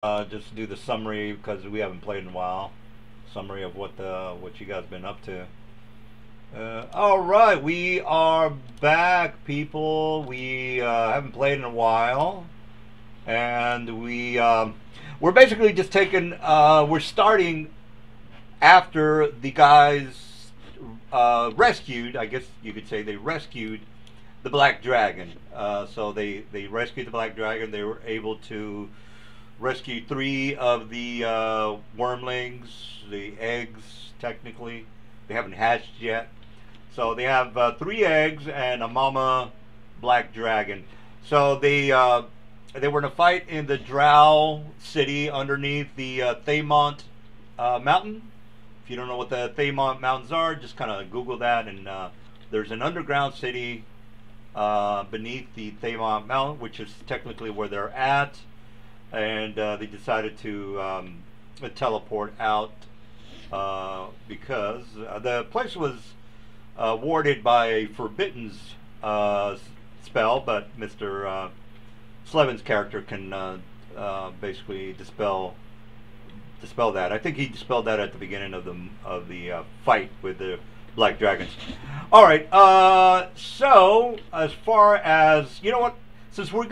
Just do the summary because we haven't played in a while. Summary of what you guys been up to. All right, we are back, people. We haven't played in a while, and we're basically just taking. We're starting after the guys rescued. I guess you could say they rescued the Black Dragon. So they rescued the Black Dragon. They were able to rescue three of the wormlings, the eggs. Technically, they haven't hatched yet. So they have three eggs and a mama black dragon. So they were in a fight in the Drow city underneath the Thaymont mountain. If you don't know what the Thaymont mountains are, just kind of Google that, and there's an underground city beneath the Thaymont mountain, which is technically where they're at, and they decided to teleport out because the place was warded by a forbidden spell, but Mr. Slevin's character can basically dispel that. I think he dispelled that at the beginning of the fight with the Black Dragons. All right. So as far as you know, what since we're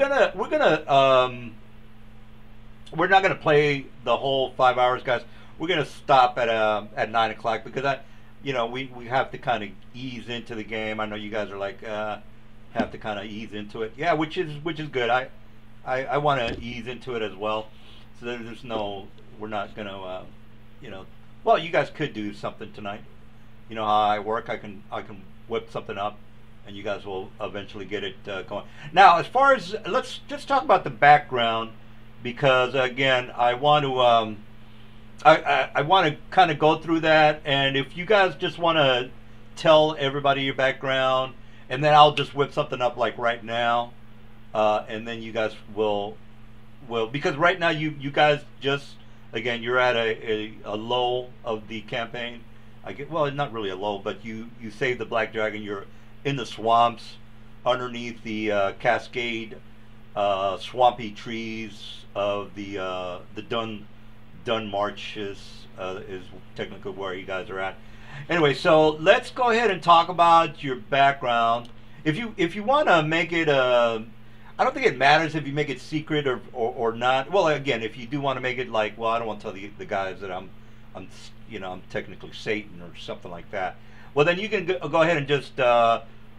not gonna play the whole 5 hours, guys. We're gonna stop at 9 o'clock because we have to kind of ease into the game. I know you guys are like have to kind of ease into it. Yeah, which is good. I want to ease into it as well. So there's no, we're not gonna well, you guys could do something tonight. You know how I work. I can whip something up, and you guys will eventually get it going. Now, as far as let's just talk about the background, because again, I want to. I want to kind of go through that, and if you guys just want to tell everybody your background, and then I'll just whip something up like right now, and then you guys will because right now you guys just again you're at a low of the campaign. I get well, not really a low, but you save the Black Dragon. You're in the swamps underneath the cascade, swampy trees of the Dun Marches is technically where you guys are at. Anyway, so let's go ahead and talk about your background. If you want to make it I don't think it matters if you make it secret or not. Well, again, if you do want to make it like, well, I don't want to tell the guys that I'm technically Satan or something like that. Well, then you can go ahead and just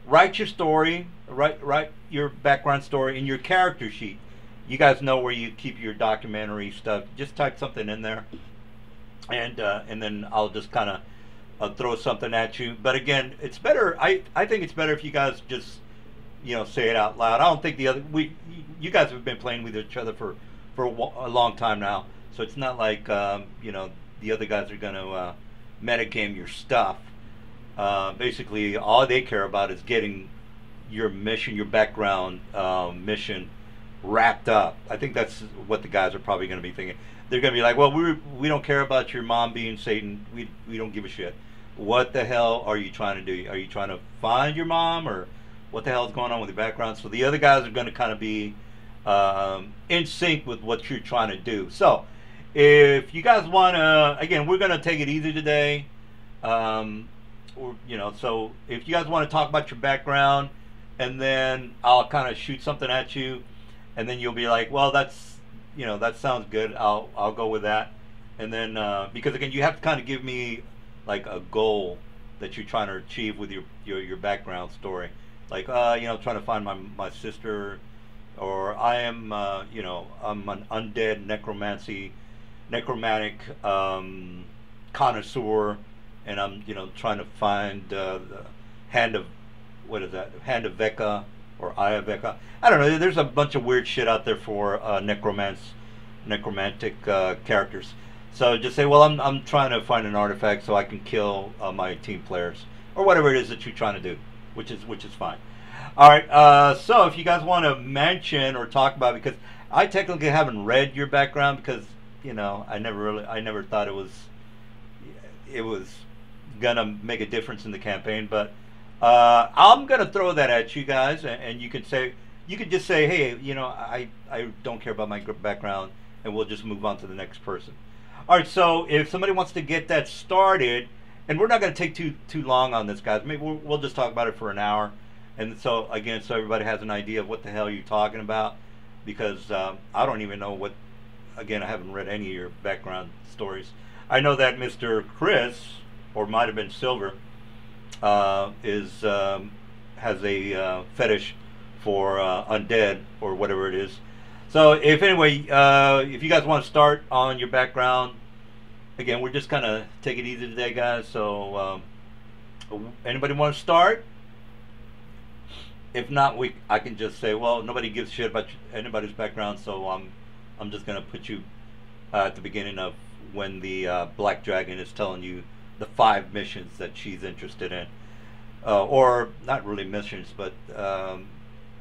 write your story, write your background story in your character sheet. You guys know where you keep your documentary stuff. Just type something in there, and then I'll just kind of throw something at you. But again, it's better. I think it's better if you guys just say it out loud. I don't think you guys have been playing with each other for a long time now, so it's not like the other guys are going to metagame your stuff. Basically, all they care about is getting your mission, your background mission wrapped up. I think that's what the guys are probably going to be thinking. They're going to be like, well, we don't care about your mom being Satan. We don't give a shit. What the hell are you trying to do? Are you trying to find your mom, or what the hell is going on with your background? So the other guys are going to kind of be in sync with what you're trying to do. So if you guys want to, again, we're going to take it easy today. So if you guys want to talk about your background, and then I'll kind of shoot something at you, and then you'll be like, well, that sounds good. I'll go with that. And then because again, you have to kind of give me like a goal that you're trying to achieve with your background story. Like trying to find my sister, or I'm an undead necromantic connoisseur, and I'm trying to find the hand of hand of Vecca or Eye of Vecca. I don't know. There's a bunch of weird shit out there for necromantic characters. So just say, well, I'm trying to find an artifact so I can kill my team players, or whatever it is that you're trying to do, which is fine. All right. So if you guys want to mention or talk about, because I technically haven't read your background, because I never thought it was gonna make a difference in the campaign, but I'm gonna throw that at you guys, and you can just say, hey, I don't care about my background. and we'll just move on to the next person. All right, so if somebody wants to get that started, and we're not going to take too long on this, guys. Maybe we'll just talk about it for an hour, and so again, so everybody has an idea of what the hell you're talking about, because I don't even know what. Again, I haven't read any of your background stories. I know that Mr. Chris, or might have been Silver, is has a fetish for undead or whatever it is. So if anyway, if you guys want to start on your background, again, we're just kind of take it easy today, guys. So anybody want to start? If not, I can just say, well, nobody gives a shit about anybody's background, so I'm just gonna put you at the beginning of when the Black Dragon is telling you the 5 missions that she's interested in, or not really missions, but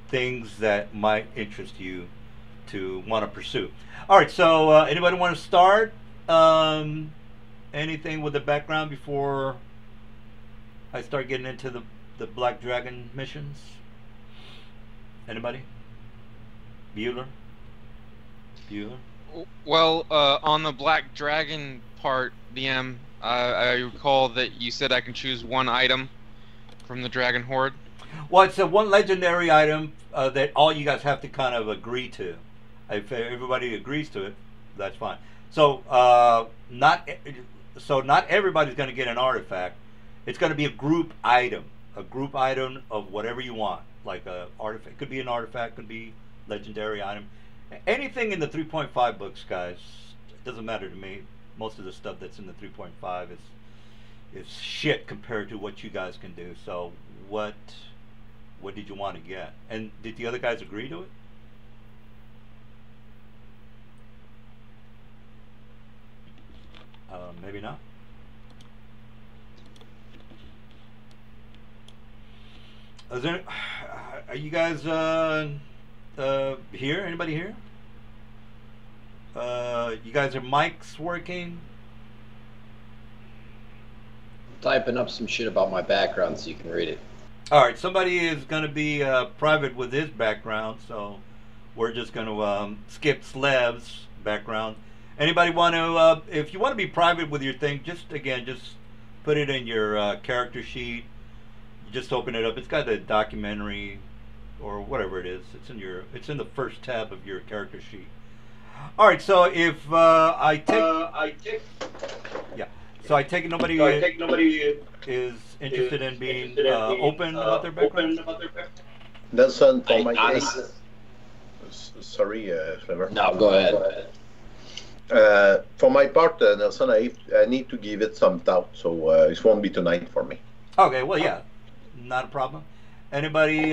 things that might interest you to want to pursue. All right, so anybody want to start? Anything with the background before I start getting into the Black Dragon missions? Anybody? Bueller? Well, on the Black Dragon part, DM, I recall that you said I can choose one item from the Dragon Horde. Well, it's a one legendary item that all you guys have to kind of agree to. If everybody agrees to it, that's fine. So not everybody's going to get an artifact. It's going to be a group item of whatever you want. Like a artifact, could be an artifact, could be legendary item. Anything in the 3.5 books, guys, it doesn't matter to me. Most of the stuff that's in the 3.5 is shit compared to what you guys can do. So what did you want to get? And did the other guys agree to it? Maybe not. Are you guys here? Anybody here? You guys are mics working? Typing up some shit about my background so you can read it. All right, somebody is going to be private with his background, so we're just going to skip Slev's background. Anybody want to, if you want to be private with your thing, just put it in your character sheet. Just open it up. It's got the documentary or whatever it is. It's in the first tab of your character sheet. All right. So if I take nobody is interested in being open about their background. Nelson, for my case, sorry, Trevor. No, go ahead. For my part, Nelson, I need to give it some thought, so it won't be tonight for me. Okay. Well, yeah. Not a problem. Anybody?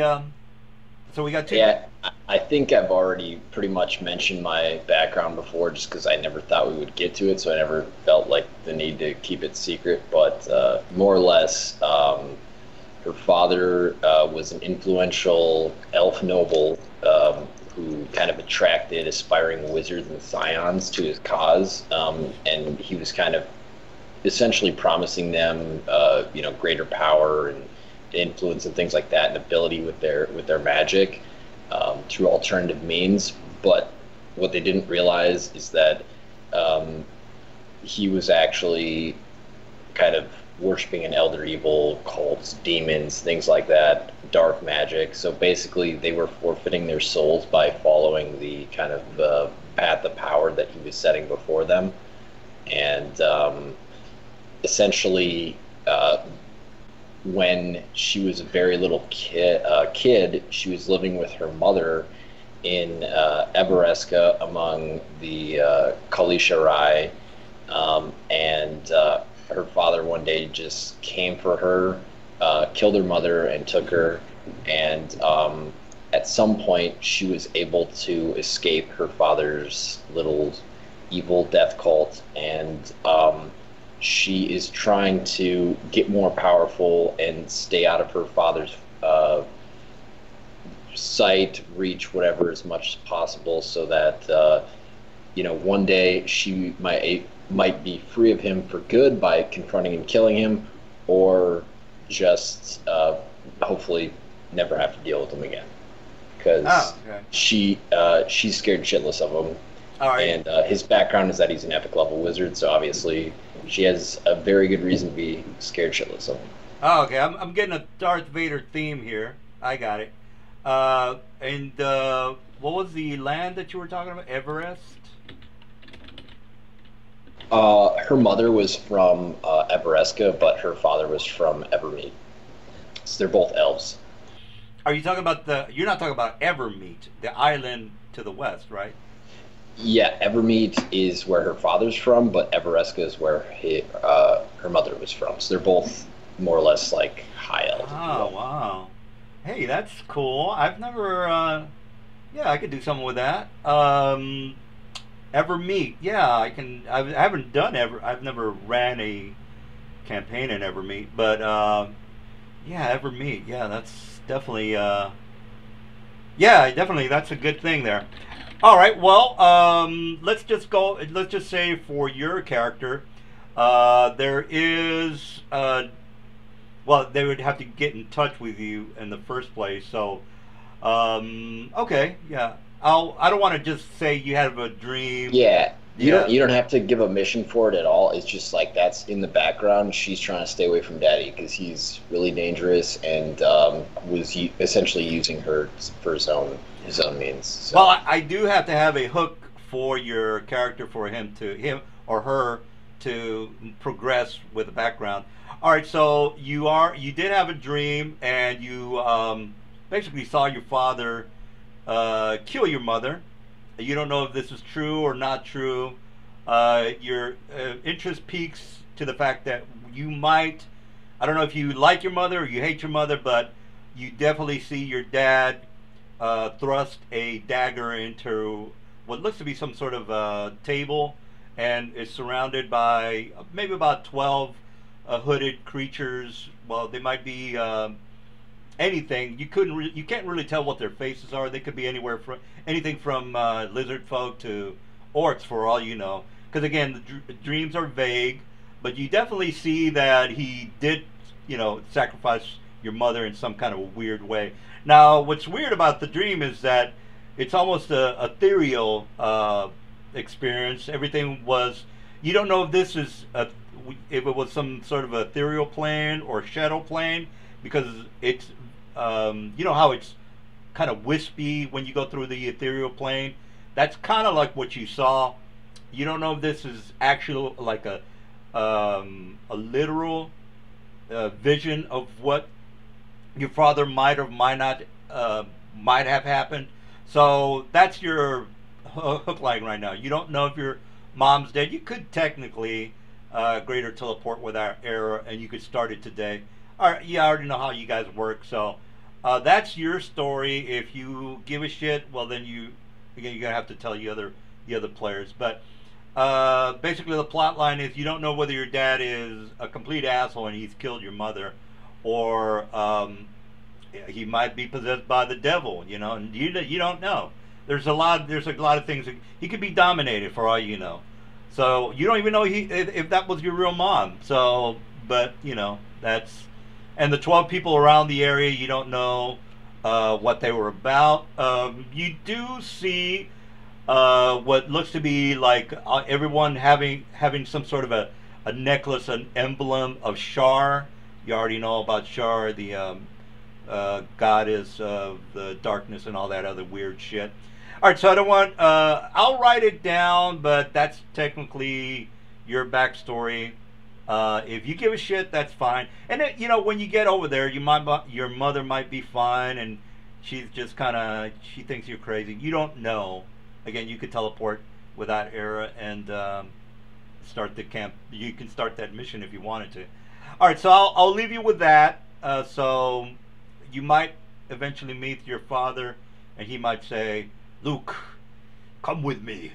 So we got two. Yeah, I think I've already pretty much mentioned my background before, just because I never thought we would get to it, so I never felt like the need to keep it secret. But more or less, her father was an influential elf noble who kind of attracted aspiring wizards and scions to his cause, and he was kind of essentially promising them, greater power and influence and things like that, and ability with their magic through alternative means. But what they didn't realize is that he was actually kind of worshiping an elder evil, cults, demons, things like that, dark magic. So basically they were forfeiting their souls by following the kind of path of power that he was setting before them. And essentially when she was a very little kid, she was living with her mother in Ebereska among the Kalisha Rai, and her father one day just came for her, killed her mother, and took her. And at some point, she was able to escape her father's little evil death cult, and she is trying to get more powerful and stay out of her father's sight, reach, whatever, as much as possible, so that one day she might be free of him for good by confronting and killing him, or just hopefully never have to deal with him again, because she's scared shitless of him. All right. And his background is that he's an epic level wizard, so obviously she has a very good reason to be scared shitless of him. Oh, okay. I'm getting a Darth Vader theme here. I got it. And what was the land that you were talking about? Everest. Her mother was from Ebereska, but her father was from Evermeet. So they're both elves. Are you talking about the? You're not talking about Evermeet, the island to the west, right? Yeah, Evermeet is where her father's from, but Ebereska is where her mother was from. So they're both more or less like high elf. Oh wow. Hey, that's cool. I've never. Yeah, I could do something with that. Evermeet. Yeah, I can. I haven't done ever. I've never ran a campaign in Evermeet, but yeah, Evermeet. Yeah, that's definitely. Yeah, definitely. That's a good thing there. All right. Well, let's just go. Let's just say for your character, there is. Well, they would have to get in touch with you in the first place. So, okay, yeah. I don't want to just say you have a dream. Yeah, Yeah. you don't have to give a mission for it at all. It's just like that's in the background. She's trying to stay away from Daddy because he's really dangerous and was essentially using her for his own means. So. Well, I do have to have a hook for your character for him or her to progress with the background. All right, so you did have a dream and you basically saw your father kill your mother. You don't know if this is true or not true. Your interest peaks to the fact that you might, I don't know if you like your mother or you hate your mother, but you definitely see your dad thrust a dagger into what looks to be some sort of table and is surrounded by maybe about 12 hooded creatures. Well, they might be anything. You can't really tell what their faces are. They could be anywhere from anything from lizard folk to orcs, for all you know. Because again, the dreams are vague, but you definitely see that he did, sacrifice your mother in some kind of a weird way. Now, what's weird about the dream is that it's almost a ethereal experience. Everything was. You don't know if this is if it was some sort of ethereal plane or shadow plane because it's you know how it's kind of wispy when you go through the ethereal plane. That's kind of like what you saw. You don't know if this is actual like a literal vision of what your father might or might not might have happened. So that's your hook line right now. You don't know if your mom's dead. You could technically greater teleport without error, and you could start it today. All right, yeah, I already know how you guys work. So that's your story. If you give a shit, well then you're gonna have to tell the other players. But basically, the plot line is you don't know whether your dad is a complete asshole and he's killed your mother, or he might be possessed by the devil. And you don't know. There's a lot of things. He could be dominated for all you know. So you don't even know if that was your real mom. So, but that's, and the 12 people around the area, you don't know what they were about. You do see what looks to be like everyone having some sort of a necklace, an emblem of Shar. You already know about Shar, the goddess of the darkness and all that other weird shit. All right, so I don't want. I'll write it down, but that's technically your backstory. If you give a shit, that's fine. And when you get over there, your mother might be fine, and she's just she thinks you're crazy. You don't know. Again, you could teleport without error and start the camp. You can start that mission if you wanted to. All right, so I'll leave you with that. So you might eventually meet your father, and he might say, "Luke, come with me.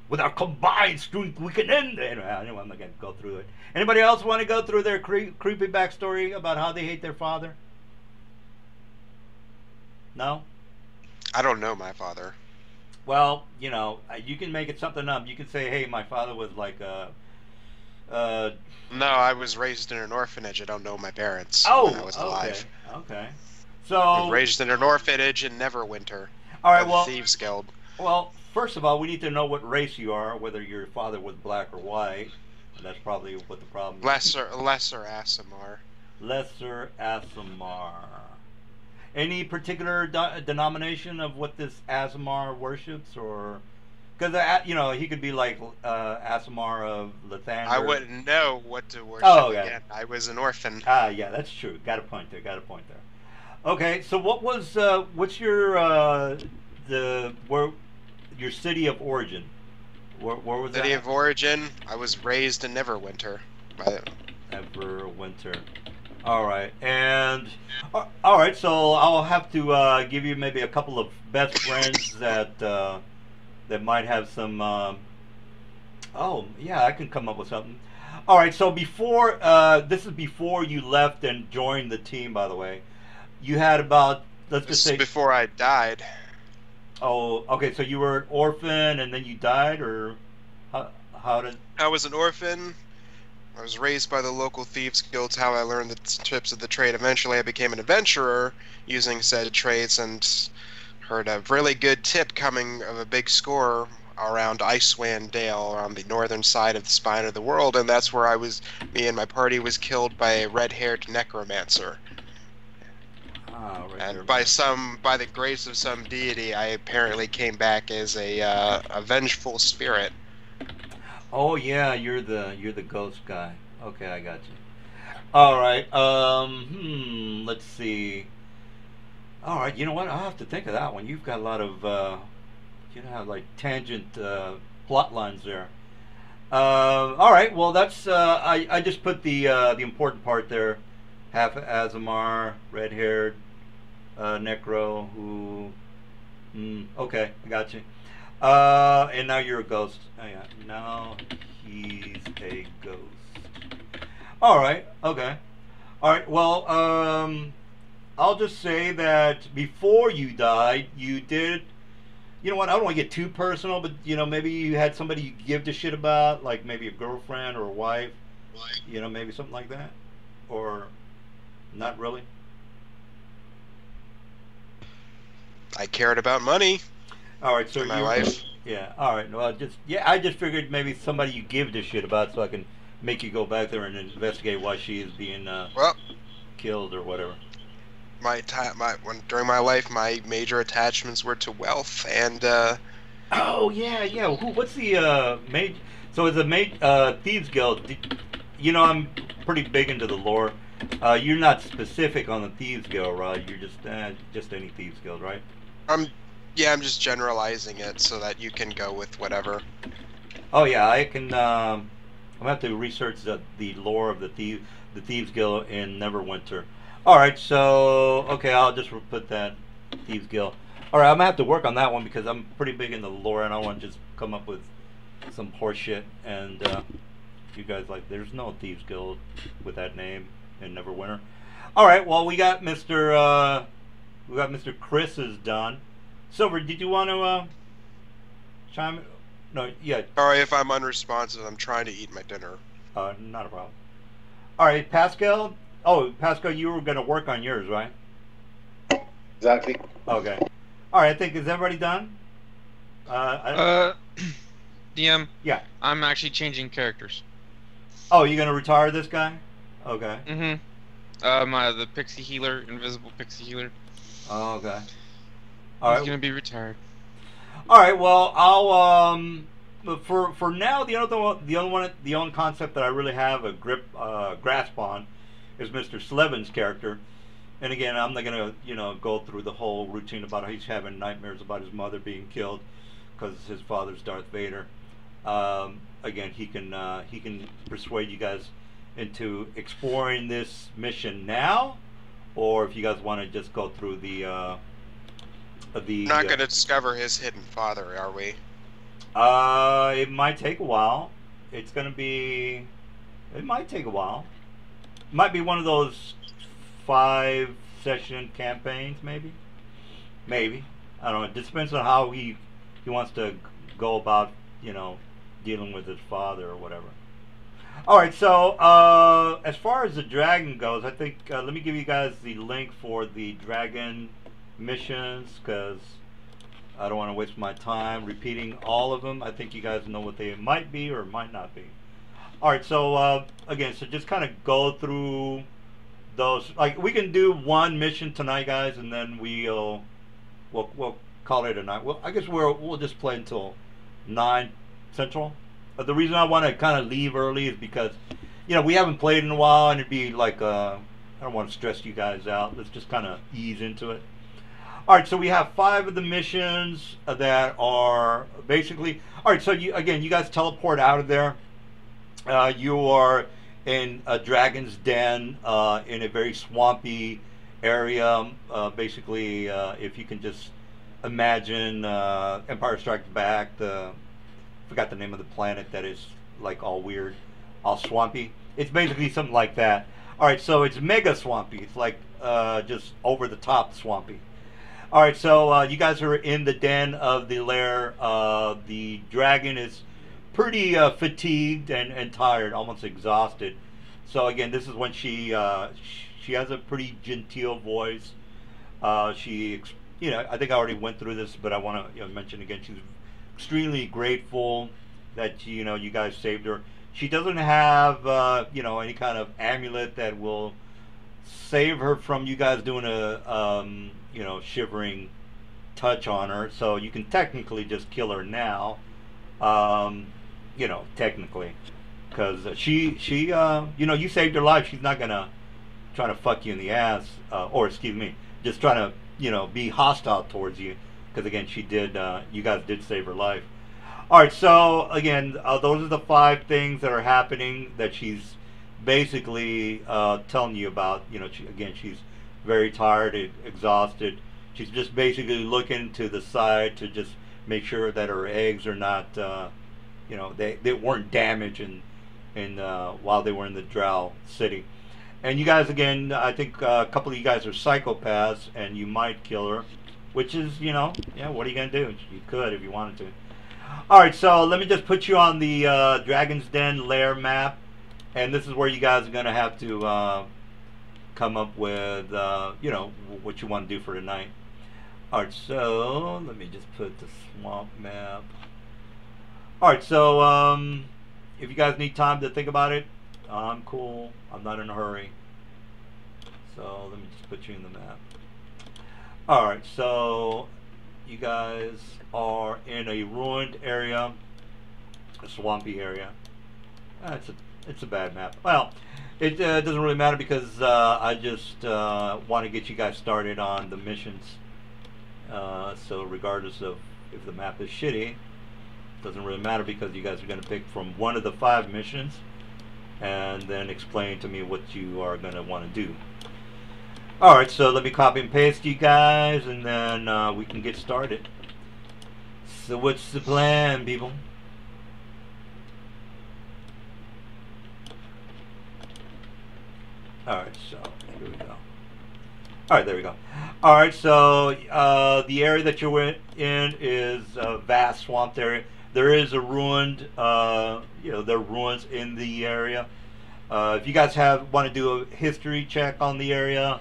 With our combined strength, we can end it." Anyway, I'm not going to go through it. Anybody else want to go through their creepy backstory about how they hate their father? No? I don't know my father. Well, you can make it something up. You can say, "Hey, my father was like a." No, I was raised in an orphanage. I don't know my parents when I was alive. Okay. I So was raised in an orphanage in Neverwinter. all right, by the well, Thieves Guild. Well, first of all, we need to know what race you are, whether your father was black or white. And that's probably what the problem is. Lesser Asimar. Lesser Asimar. Any particular denomination of what this Asimar worships, or because he could be like Asimar of Lathander. I wouldn't know what to worship. Oh, yeah. Again. I was an orphan. Yeah, that's true. Got a point there. Okay, so what's your your city of origin? Where was that? City of origin. I was raised in Neverwinter. Neverwinter. All right, and all right. So I'll have to give you maybe a couple of best friends that might have some. Oh yeah, I can come up with something. All right. So before this is before you left and joined the team. By the way, you had about just say before I died. Oh, okay. So you were an orphan and then you died, or how did? I was an orphan. I was raised by the local thieves guilds. How I learned the tips of the trade. Eventually, I became an adventurer using said trades, and heard a really good tip coming of a big score around Icewind Dale, on the northern side of the spine of the world, and that's where me and my party was killed by a red-haired necromancer. And by the grace of some deity, I apparently came back as a vengeful spirit. Oh yeah, you're the ghost guy. Okay, I got you. All right. Let's see. All right. You know what? I'll have to think of that one. You've got a lot of like tangent plot lines there. All right. Well, that's I just put the important part there. Half Azamar, red-haired. Necro, who... okay, I got you. And now you're a ghost. Oh, yeah. Now he's a ghost. Alright, okay. Alright, well, I'll just say that before you died, you did... You know what, I don't want to get too personal, but, maybe you had somebody you give a shit about, like maybe a girlfriend or a wife. Maybe something like that? Or not really? I cared about money. All right, so my life. Yeah. All right. Well, I just figured maybe somebody you give a shit about, so I can make you go back there and investigate why she is being killed or whatever. During my life, my major attachments were to wealth and. Oh yeah. What's the major? So it's a thieves guild. I'm pretty big into the lore. You're not specific on the thieves guild, right? You're just any thieves guild, right? I'm just generalizing it so that you can go with whatever. Oh yeah, I can. I'm gonna have to research the lore of the thieves guild in Neverwinter. All right, so okay, I'll just put that thieves guild. All right, I'm gonna have to work on that one because I'm pretty big in the lore, and I don't want to just come up with some horse shit. And you guys there's no thieves guild with that name in Neverwinter. All right, well we got Mr. Chris is done. Silver, did you want to chime? No, yeah. Sorry if I'm unresponsive. I'm trying to eat my dinner. Not a problem. All right, Pascal. Oh, Pascal, you were going to work on yours, right? Exactly. Okay. All right. Is everybody done? DM. Yeah. I'm actually changing characters. Oh, you're going to retire this guy? Okay. The pixie healer, invisible pixie healer. Oh, okay. He's gonna be retired. All right. Well, I'll for now the only concept that I really have a grasp on is Mr. Slevin's character, and again I'm not gonna go through the whole routine about how he's having nightmares about his mother being killed because his father's Darth Vader. Again, he can persuade you guys into exploring this mission now, or if you guys want to just go through the. We're not going to discover his hidden father, are we? It might take a while. It might take a while. It might be one of those 5-session campaigns, maybe. Maybe. I don't know. It just depends on how he wants to go about, dealing with his father or whatever. All right. So as far as the dragon goes, I think let me give you guys the link for the dragon missions, because I don't want to waste my time repeating all of them. I think you guys know what they might be or might not be. All right, so again, so just kind of go through those. Like we can do one mission tonight, guys, and then we'll call it a night. Well, I guess we'll just play until 9 Central. But the reason I want to kind of leave early is because, we haven't played in a while, and it'd be like I don't want to stress you guys out. Let's just kind of ease into it. All right, so we have 5 of the missions that are basically. All right, so you guys teleport out of there. You are in a dragon's den in a very swampy area. Basically, if you can just imagine Empire Strikes Back, forgot the name of the planet that is like all weird, all swampy. It's basically something like that. All right, so it's mega swampy. It's like just over the top swampy. All right, so you guys are in the den of the lair. The dragon is pretty fatigued and tired, almost exhausted. So again, this is when she has a pretty genteel voice. She, I think I already went through this, but I want to mention again. She's extremely grateful that you guys saved her. She doesn't have any kind of amulet that will save her from you guys doing a shivering touch on her. So you can technically just kill her now. Technically, because she you saved her life. She's not gonna try to fuck you in the ass, or excuse me, just trying to be hostile towards you. Because again, she did. You guys did save her life. All right, so again, those are the 5 things that are happening that she's basically telling you about. She's very tired, exhausted. She's just basically looking to the side to just make sure that her eggs are not, they weren't damaged while they were in the Drow city. And you guys, again, I think a couple of you guys are psychopaths, and you might kill her, which is, what are you going to do? You could if you wanted to. All right, so let me just put you on the Dragon's Den lair map, and this is where you guys are going to have to come up with, what you want to do for tonight. All right, so let me just put the swamp map. All right, so if you guys need time to think about it, I'm cool. I'm not in a hurry. So let me just put you in the map. All right, so you guys are in a ruined area, a swampy area. It's a bad map. Well, it doesn't really matter because I just want to get you guys started on the missions. So regardless of if the map is shitty, it doesn't really matter because you guys are going to pick from one of the 5 missions and then explain to me what you are going to want to do. Alright, so let me copy and paste you guys, and then we can get started. So what's the plan, people? Alright, so here we go. Alright, there we go. Alright, so the area that you're in is a vast swamped area. There is a ruined, there are ruins in the area. If you guys want to do a history check on the area,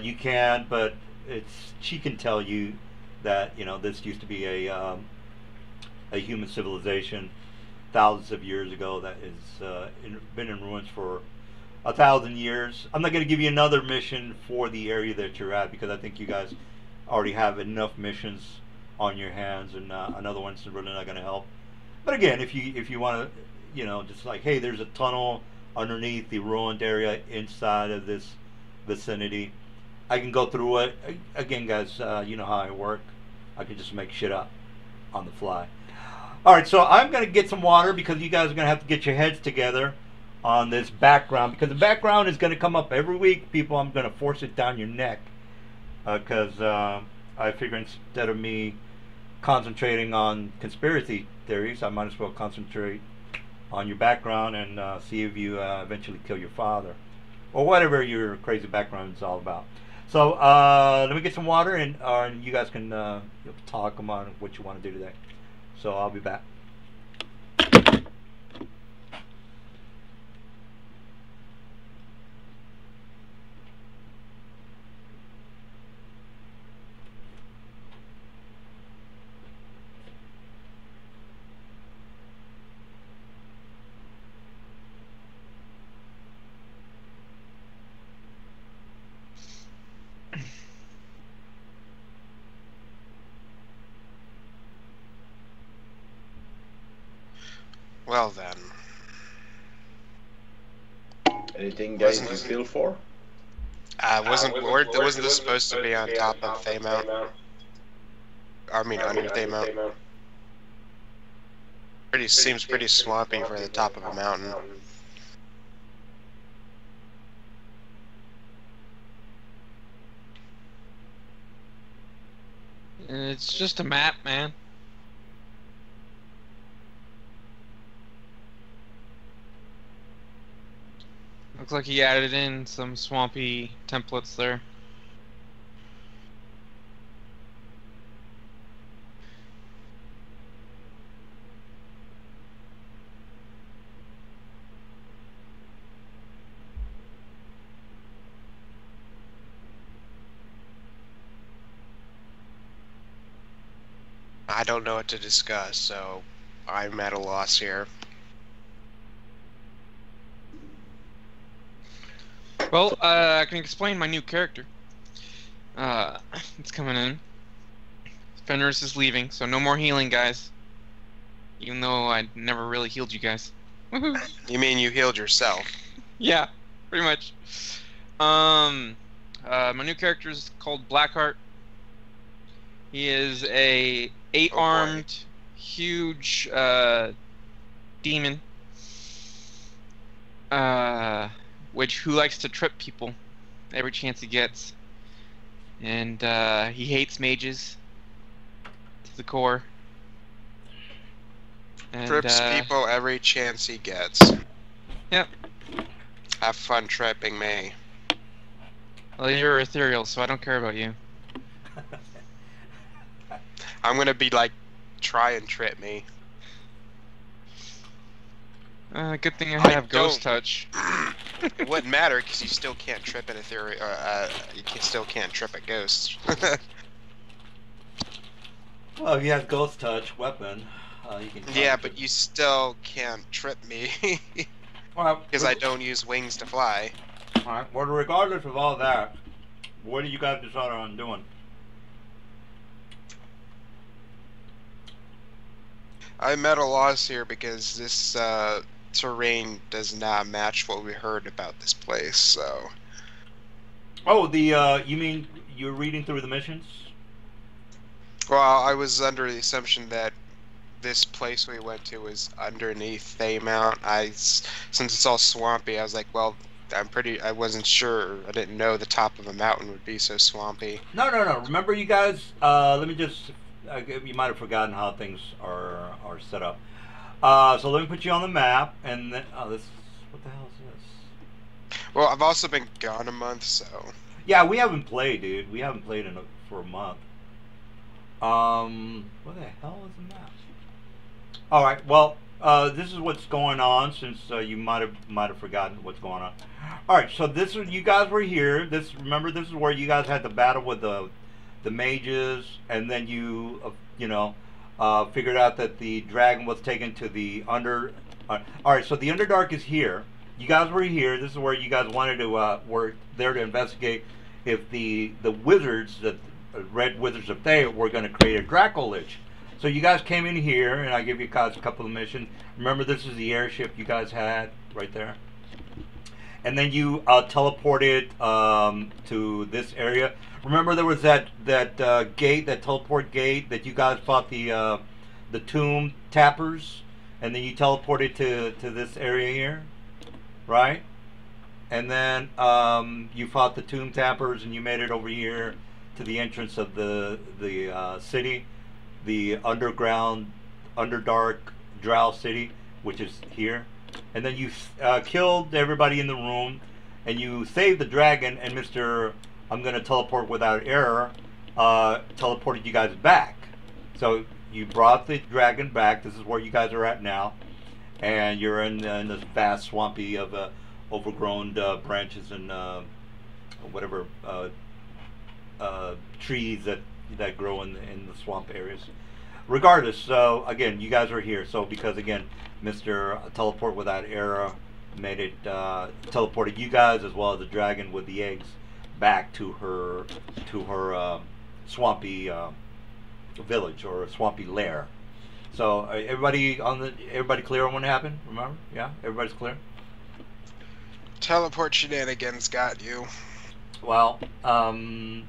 you can, but she can tell you that this used to be a human civilization thousands of years ago that has been in ruins for 1,000 years. I'm not going to give you another mission for the area that you're at because I think you guys already have enough missions on your hands, and another one's really not going to help. But again, if you want to, just like, hey, there's a tunnel underneath the ruined area inside of this vicinity, I can go through it. Again, guys, you know how I work. I can just make shit up on the fly. All right, so I'm going to get some water because you guys are going to have to get your heads together on this background, because the background is going to come up every week, people. I'm going to force it down your neck because I figure instead of me concentrating on conspiracy theories, I might as well concentrate on your background and see if you eventually kill your father or whatever your crazy background is all about. So let me get some water, and you guys can talk about what you want to do today. So I'll be back. Well then. Anything, guys, you feel for? Wasn't this supposed to be on top of Thaymount? I mean, under Thaymount. Seems pretty swampy for the top of a mountain. It's just a map, man. Looks like he added in some swampy templates there. I don't know what to discuss, so I'm at a loss here. Well, I can explain my new character. It's coming in. Fenris is leaving, so no more healing, guys. Even though I never really healed you guys. Woohoo! You mean you healed yourself? Yeah, pretty much. My new character is called Blackheart. He is a 8-armed, huge demon. Who likes to trip people every chance he gets. And he hates mages to the core. And, Trips people every chance he gets. Yep. Have fun tripping me. Well, you're ethereal, so I don't care about you. I'm gonna be like, try and trip me. Good thing I have Ghost don't. Touch. It wouldn't matter because you still can't trip an ethereal. Still can't trip a ghost. Well, if you have Ghost Touch weapon, you can. Yeah, but you still can't trip me because I don't use wings to fly. Alright, well, regardless of all that, what do you guys decide on doing? I'm at a loss here because this terrain does not match what we heard about this place, so... Oh, you mean you're reading through the missions? Well, I was under the assumption that this place we went to was underneath Thaymount. Since it's all swampy, I was like, well, I wasn't sure. I didn't know the top of a mountain would be so swampy. No. Remember, you guys, let me just... you might have forgotten how things are set up. So let me put you on the map, and then what the hell is this? Well, I've also been gone a month, so Yeah, we haven't played, dude. We haven't played for a month. What the hell is the map? All right. Well, this is what's going on. Since you might have forgotten what's going on. All right. So you guys were here. Remember, this is where you guys had the battle with the mages, and then you figured out that the dragon was taken to the under. All right, so the Underdark is here. You guys were here. This is where you guys wanted to were there to investigate if the wizards, the red wizards of Thay, were going to create a Draco Lich. So you guys came in here, and I give you guys a couple of missions. Remember, this is the airship you guys had right there. And then you teleported to this area. Remember, there was that gate, that teleport gate that you guys fought the tomb tappers, and then you teleported to this area here, right? And then you fought the tomb tappers, and you made it over here to the entrance of the city, the underground, underdark Drow city, which is here. And then you killed everybody in the room, and you saved the dragon, and Mr. I'm going to teleport without error, teleported you guys back. So you brought the dragon back. This is where you guys are at now. And you're in this vast swampy of overgrown branches and whatever trees that grow in the swamp areas. Regardless, so again, you guys are here. So because again, Mr. Teleport without error made it teleported you guys as well as the dragon with the eggs back to her swampy village or a swampy lair. So everybody clear on what happened? Remember? Yeah, everybody's clear. Teleport shenanigans got you. Well, oh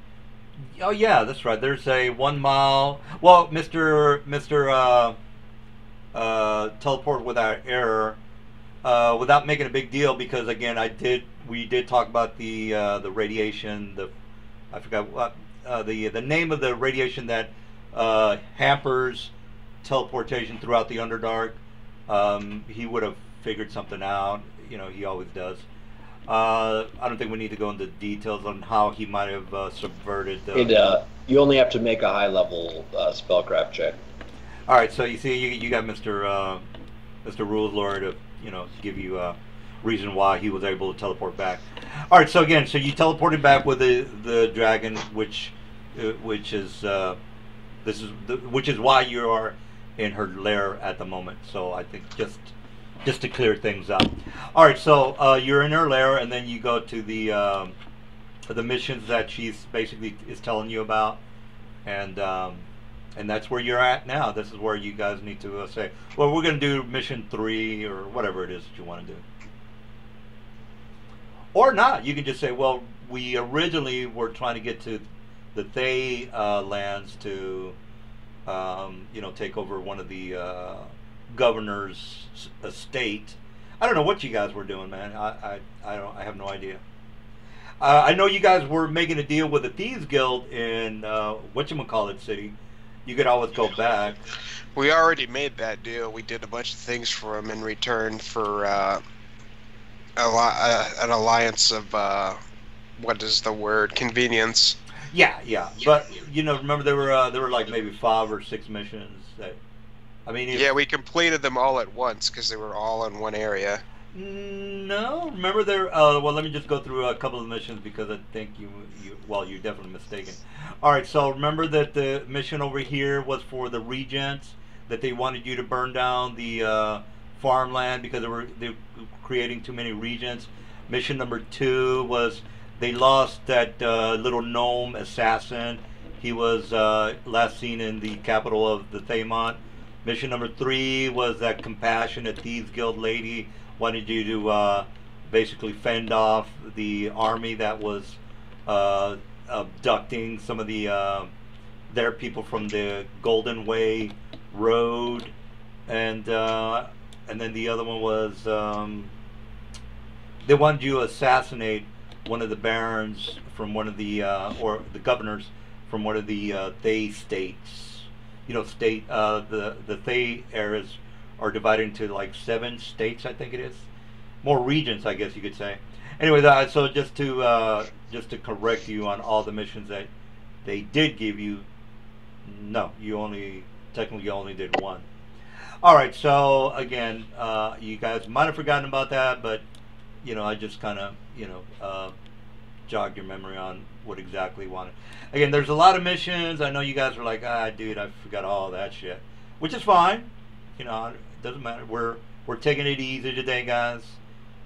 yeah, that's right. There's a 1 mile. Well, Mister teleport without error, without making a big deal, because again, we did talk about the radiation. I forgot what the name of the radiation that hampers teleportation throughout the Underdark. He would have figured something out. He always does. I don't think we need to go into details on how he might have subverted the. You only have to make a high level spellcraft check. All right, so you see, you got Mr. Rules Lord to give you a reason why he was able to teleport back. All right, so again, you teleported back with the dragon, which is which is why you are in her lair at the moment. So I think just to clear things up. All right, so you're in her lair, and then you go to the missions that she's basically is telling you about, and that's where you're at now. This is where you guys need to say, well, we're going to do mission 3 or whatever it is that you want to do. Or not. You can just say, well, we originally were trying to get to the Thay lands to, take over one of the governor's estate. I don't know what you guys were doing, man. I have no idea. I know you guys were making a deal with the Thieves Guild in whatchamacallit city. You could always go back. We already made that deal. We did a bunch of things for him in return for an alliance of what is the word? Convenience. Yeah. But remember there were like maybe 5 or 6 missions that. I mean. Yeah, we completed them all at once because they were all in one area. No, remember there. Well, let me just go through a couple of missions because I think you're definitely mistaken. All right, so remember that the mission over here was for the regents, that they wanted you to burn down the farmland because they were creating too many regents. Mission number 2 was they lost that little gnome assassin. He was last seen in the capital of the Thaymont. Mission number 3 was that compassionate Thieves Guild lady wanted you to basically fend off the army that was abducting some of their people from the Golden Way Road, and then the other one was they wanted you to assassinate one of the barons from one of the or the governors from one of the Thay states. The Thay areas are divided into like 7 states, I think it is. More regions, I guess you could say. Anyway, so just to correct you on all the missions that they did give you, no, you only did 1. All right, so again, you guys might have forgotten about that, but I just kind of jogged your memory on what exactly you wanted. Again, there's a lot of missions. I know you guys are like, dude, I forgot all that shit, which is fine. It doesn't matter. We're taking it easy today, guys.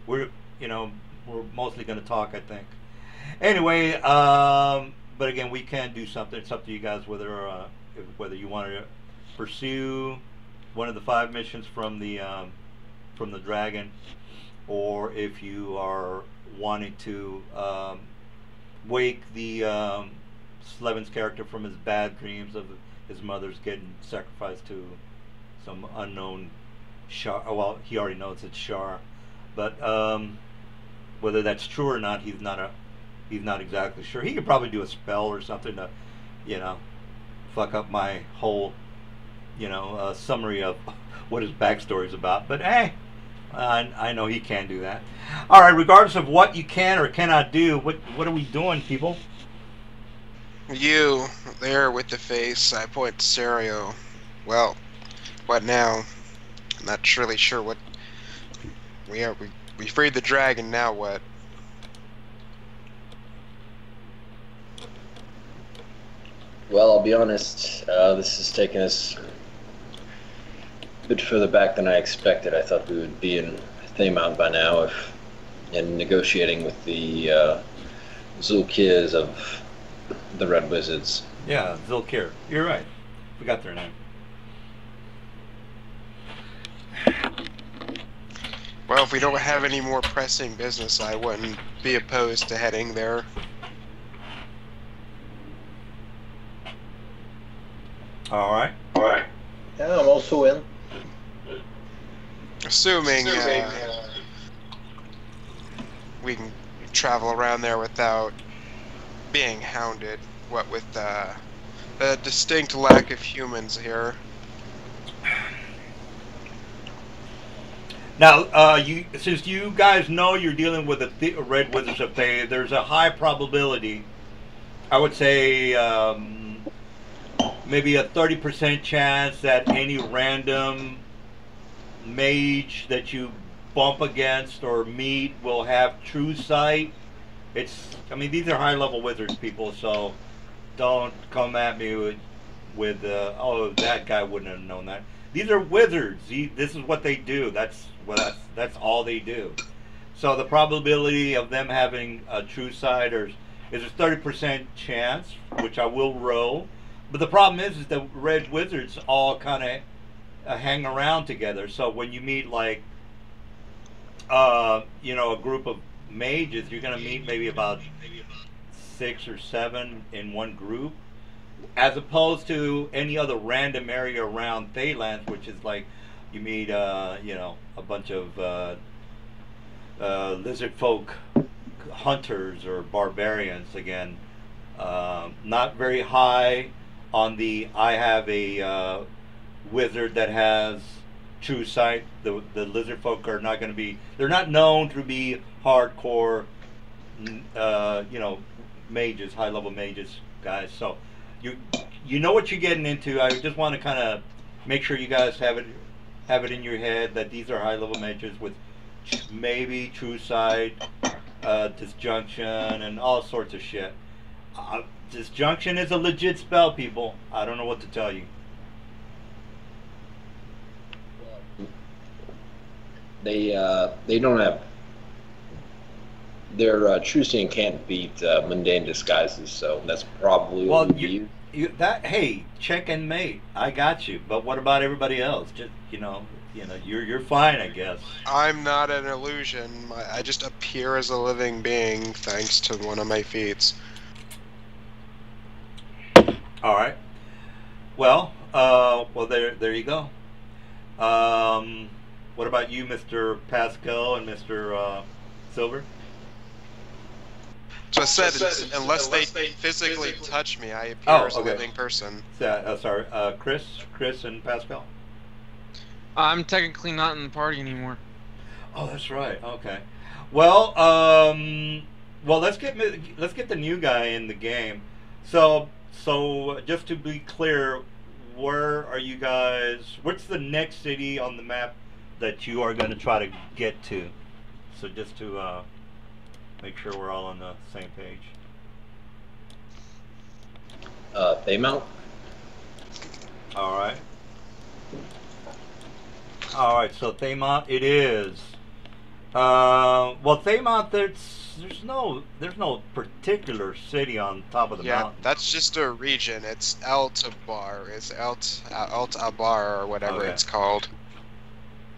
We're mostly going to talk, I think. Anyway, but again, we can do something. It's up to you guys whether you want to pursue one of the 5 missions from the dragon, or if you are wanting to wake the Slevin's character from his bad dreams of his mother's getting sacrificed to some unknown Shar. Well, he already knows it's Shar, but whether that's true or not, he's not exactly sure. He could probably do a spell or something to, fuck up my whole, summary of what his backstory is about. But hey, I know he can do that. All right, regardless of what you can or cannot do, what are we doing, people? You there with the face. I point to Serio. Well, what now? I'm not really sure what we are. We freed the dragon. Now what? Well, I'll be honest. This has taken us a bit further back than I expected. I thought we would be in Thaymont by now, and negotiating with the Zulkirs of the Red Wizards. Yeah, Zulkir. You're right. Forgot their name. Well, if we don't have any more pressing business, I wouldn't be opposed to heading there. All right. Yeah, I'm also in. Assuming we can travel around there without being hounded. What with the distinct lack of humans here. Now, since you guys know you're dealing with the Red Wizards of Thay, there's a high probability, I would say maybe a 30% chance that any random mage that you bump against or meet will have true sight. I mean, these are high-level wizards, people, so don't come at me with oh, that guy wouldn't have known that. These are wizards. This is what they do. That's all they do. So the probability of them having a true sight is a 30% chance, which I will roll. But the problem is the red wizards all kind of hang around together. So when you meet like a group of mages, you're gonna meet maybe about 6 or 7 in one group, as opposed to any other random area around Thaylands, which is like you meet a bunch of lizard folk hunters or barbarians. Again, not very high on the I have a wizard that has true sight. The lizard folk are not going to be, they're not known to be hardcore mages, high level mages, guys. So you know what you're getting into. I just want to kind of make sure you guys have it in your head that these are high level mages with maybe true sight, disjunction, and all sorts of shit. Disjunction is a legit spell, people. I don't know what to tell you. They don't have their true seeing can't beat mundane disguises, so that's probably well. What we Hey, check and mate. I got you. But what about everybody else? Just you're fine, I guess. I'm not an illusion. I just appear as a living being thanks to one of my feats. All right. Well, there you go. What about you, Mr. Pascal and Mr. Silver? So I said, unless they physically touch me, I appear as a living person. Sorry, Chris and Pascal? I'm technically not in the party anymore. Oh, that's right. Okay. Well, let's get the new guy in the game. So just to be clear, where are you guys? What's the next city on the map that you are going to try to get to? So just to make sure we're all on the same page. Thaymount. All right. All right. So Thaymount it is. Well, Thaymount, there's no particular city on top of the mountain. That's just a region. It's Eltabar. It's Eltabar or whatever it's called.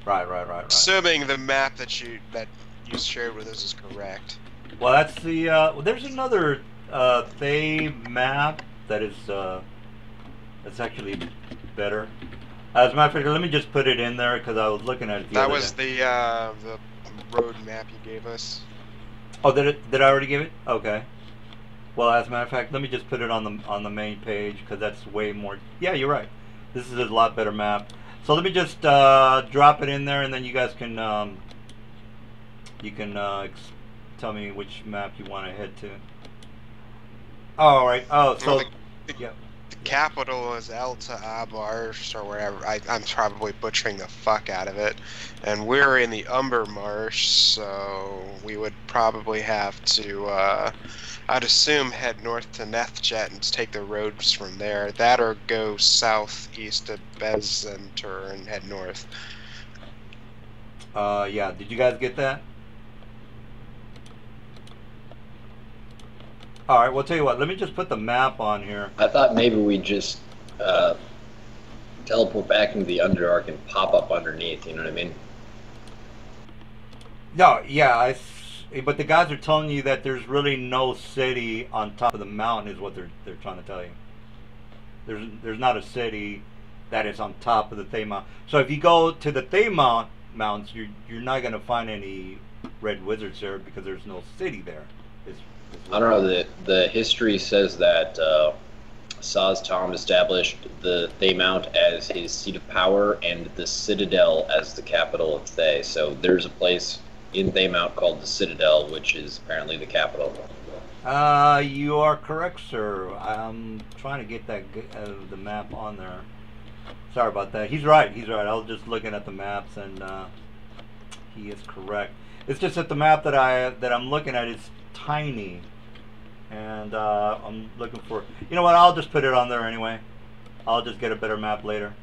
Right. Assuming the map that you shared with us is correct. Well, that's the. There's another Thay map that is that's actually better. As a matter of fact, let me just put it in there because I was looking at it. That was the road map you gave us. Oh, did I already give it? Okay. Well, as a matter of fact, let me just put it on the main page because that's way more. Yeah, you're right. This is a lot better map. So let me just drop it in there, and then you guys can tell me which map you want to head to. All right. Oh, so yeah. The capital is Eltabar or wherever. I'm probably butchering the fuck out of it. And we're in the Umber Marsh, so we would probably have to, I'd assume, head north to Nethjet and take the roads from there. That or go southeast to Bezenter and head north. Yeah. Did you guys get that? All right, well, tell you what, let me just put the map on here. I thought maybe we just teleport back into the Underdark and pop up underneath, you know what I mean? No, yeah, but the guys are telling you that there's really no city on top of the mountain, is what they're trying to tell you. There's not a city that is on top of the Thay Mount. So if you go to the Thay Mountains, you're not gonna find any red wizards there because there's no city there. I don't know. The history says that Saz Tom established the Thay Mount as his seat of power and the Citadel as the capital of Thay. So there's a place in Thay Mount called the Citadel, which is apparently the capital. You are correct, sir. I'm trying to get the map on there. Sorry about that. He's right. He's right. I was just looking at the maps, and he is correct. It's just that the map that I'm looking at is tiny, and I'm looking for. You know what? I'll just put it on there anyway. I'll just get a better map later.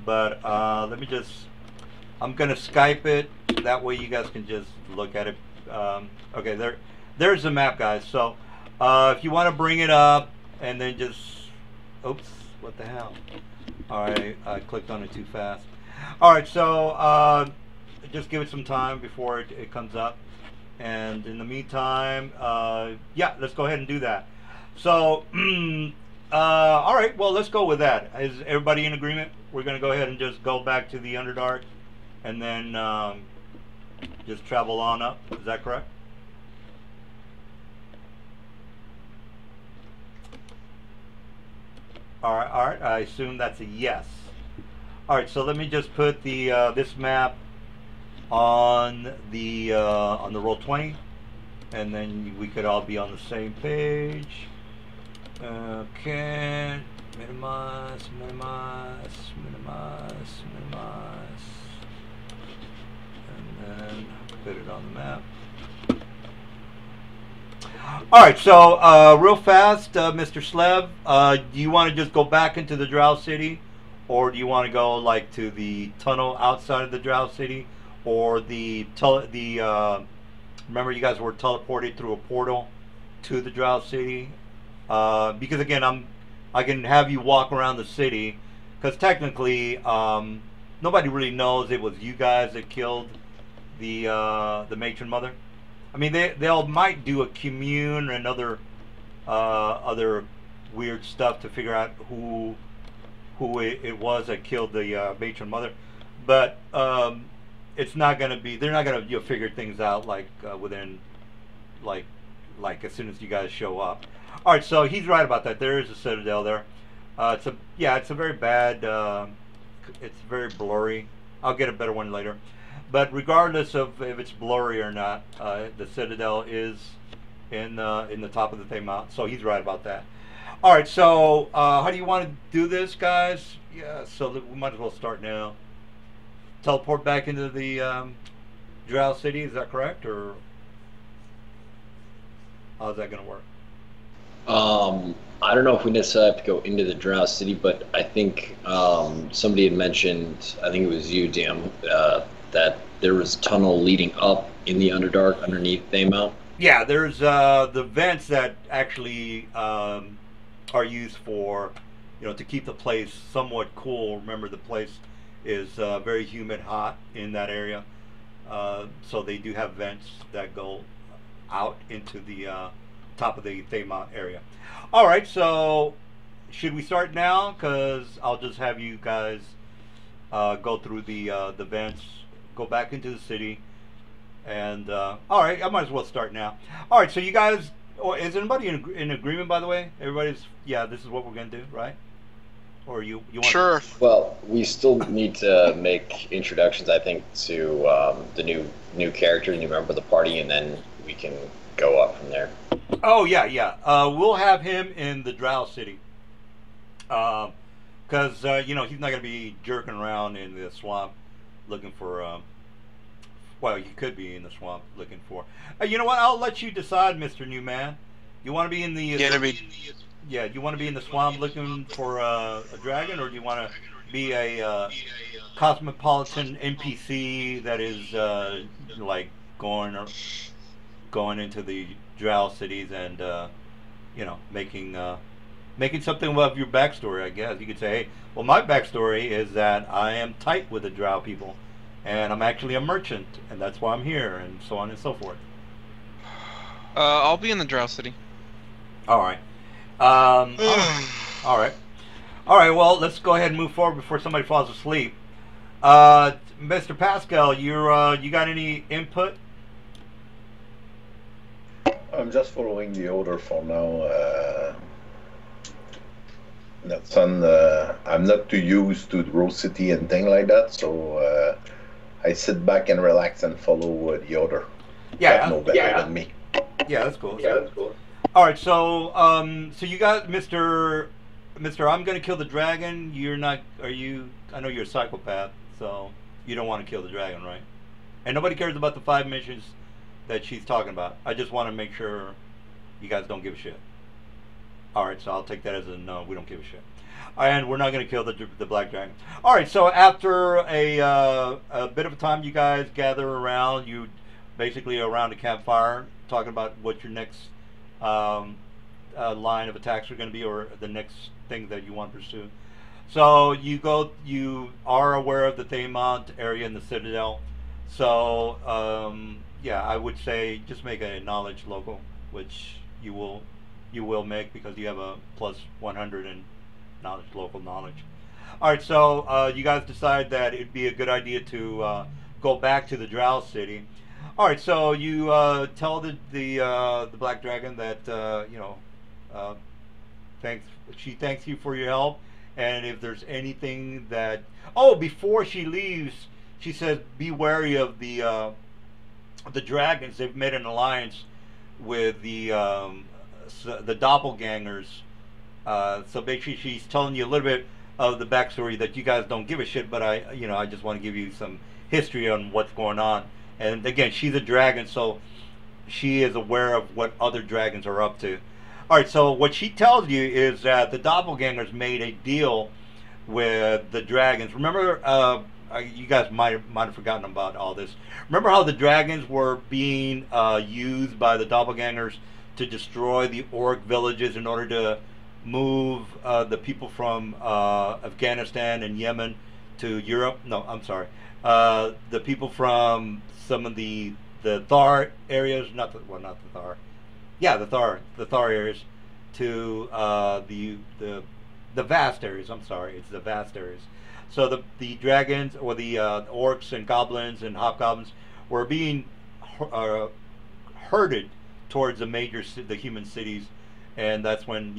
But let me just. I'm gonna Skype it. That way you guys can just look at it. Okay, there's the map, guys. So if you want to bring it up and then just. Oops! What the hell? All right, I clicked on it too fast. All right, so just give it some time before it comes up. And in the meantime, yeah, let's go ahead and do that. So, all right, well, let's go with that. Is everybody in agreement? We're going to go ahead and just go back to the Underdark and then just travel on up. Is that correct? All right, I assume that's a yes. All right, so let me just put the this map on the Roll20, and then we could all be on the same page. Okay, minimize, and then put it on the map. All right, so real fast, Mr. Slev, do you want to just go back into the Drow City, or do you want to go like to the tunnel outside of the Drow City, or remember you guys were teleported through a portal to the Drow City? Because again, I can have you walk around the city, because technically nobody really knows it was you guys that killed the matron mother. I mean, they might do a commune and other weird stuff to figure out who it was that killed the matron mother, but it's not going to be. They're not going to figure things out like within like as soon as you guys show up. All right, so he's right about that. There is a citadel there. It's a very bad. It's very blurry. I'll get a better one later. But regardless of if it's blurry or not, the Citadel is in the top of the Thay Mount. So he's right about that. All right. So how do you want to do this, guys? Yeah. So we might as well start now. Teleport back into the Drow City. Is that correct, or how's that going to work? I don't know if we necessarily have to go into the Drow City, but I think somebody had mentioned. I think it was you, Dan. That there was a tunnel leading up in the Underdark underneath Thay Mount. Yeah, there's the vents that actually are used for, to keep the place somewhat cool. Remember, the place is very humid, hot in that area, so they do have vents that go out into the top of the Thay Mount area. All right, so should we start now? Because I'll just have you guys go through the vents. Go back into the city, and all right, I might as well start now. All right, so you guys, is anybody in agreement? By the way, everybody's this is what we're gonna do, right? Or you want? Sure. Well, we still need to make introductions, I think, to the new character, new member of the party, and then we can go up from there. Oh yeah. We'll have him in the Drow City, because he's not gonna be jerking around in the swamp looking for well, you could be in the swamp looking for you know what, I'll let you decide, Mr. New Man. You want to be in the you want to be in the swamp looking for a dragon, or do you want to be a cosmopolitan NPC that is like going into the Drow cities and making something of your backstory? I guess you could say, hey, well, my backstory is that I am tight with the Drow people, and I'm actually a merchant, and that's why I'm here, and so on and so forth. I'll be in the Drow City. All right. All right. All right. Well, let's go ahead and move forward before somebody falls asleep. Mr. Pascal, you got any input? I'm just following the order for now. That's on. I'm not too used to Rose City and thing like that, so I sit back and relax and follow the order. Yeah. No better than me. Yeah, that's cool. That's cool. All right. So, so you got Mr. I'm gonna kill the dragon. You're not. Are you? I know you're a psychopath, so you don't want to kill the dragon, right? And nobody cares about the 5 missions that she's talking about. I just want to make sure you guys don't give a shit. All right, so I'll take that as a no. We don't give a shit, and we're not going to kill the black dragon. All right, so after a bit of a time, you guys gather around. You basically around a campfire, talking about what your next line of attacks are going to be, or the next thing that you want to pursue. So you are aware of the Thaymont area in the Citadel. So yeah, I would say just make a knowledge local, which you will make because you have a plus 100 in local knowledge. All right, so you guys decide that it'd be a good idea to go back to the Drow City. All right, so you tell the Black Dragon that she thanks you for your help, and if there's anything that before she leaves, she says be wary of the dragons. They've made an alliance with the doppelgangers. So basically, she's telling you a little bit of the backstory that you guys don't give a shit, but I just want to give you some history on what's going on. And again, she's a dragon, so she is aware of what other dragons are up to. All right, so what she tells you is that the doppelgangers made a deal with the dragons. Remember, you guys might have forgotten about all this. Remember how the dragons were being used by the doppelgangers to destroy the orc villages in order to move the people from Afghanistan and Yemen to Europe? No, I'm sorry. The people from some of the Thar areas, not the Thar. Yeah, the Thar areas to the vast areas. I'm sorry, it's the vast areas. So the dragons, or the orcs and goblins and hobgoblins, were being herded towards the human cities, and that's when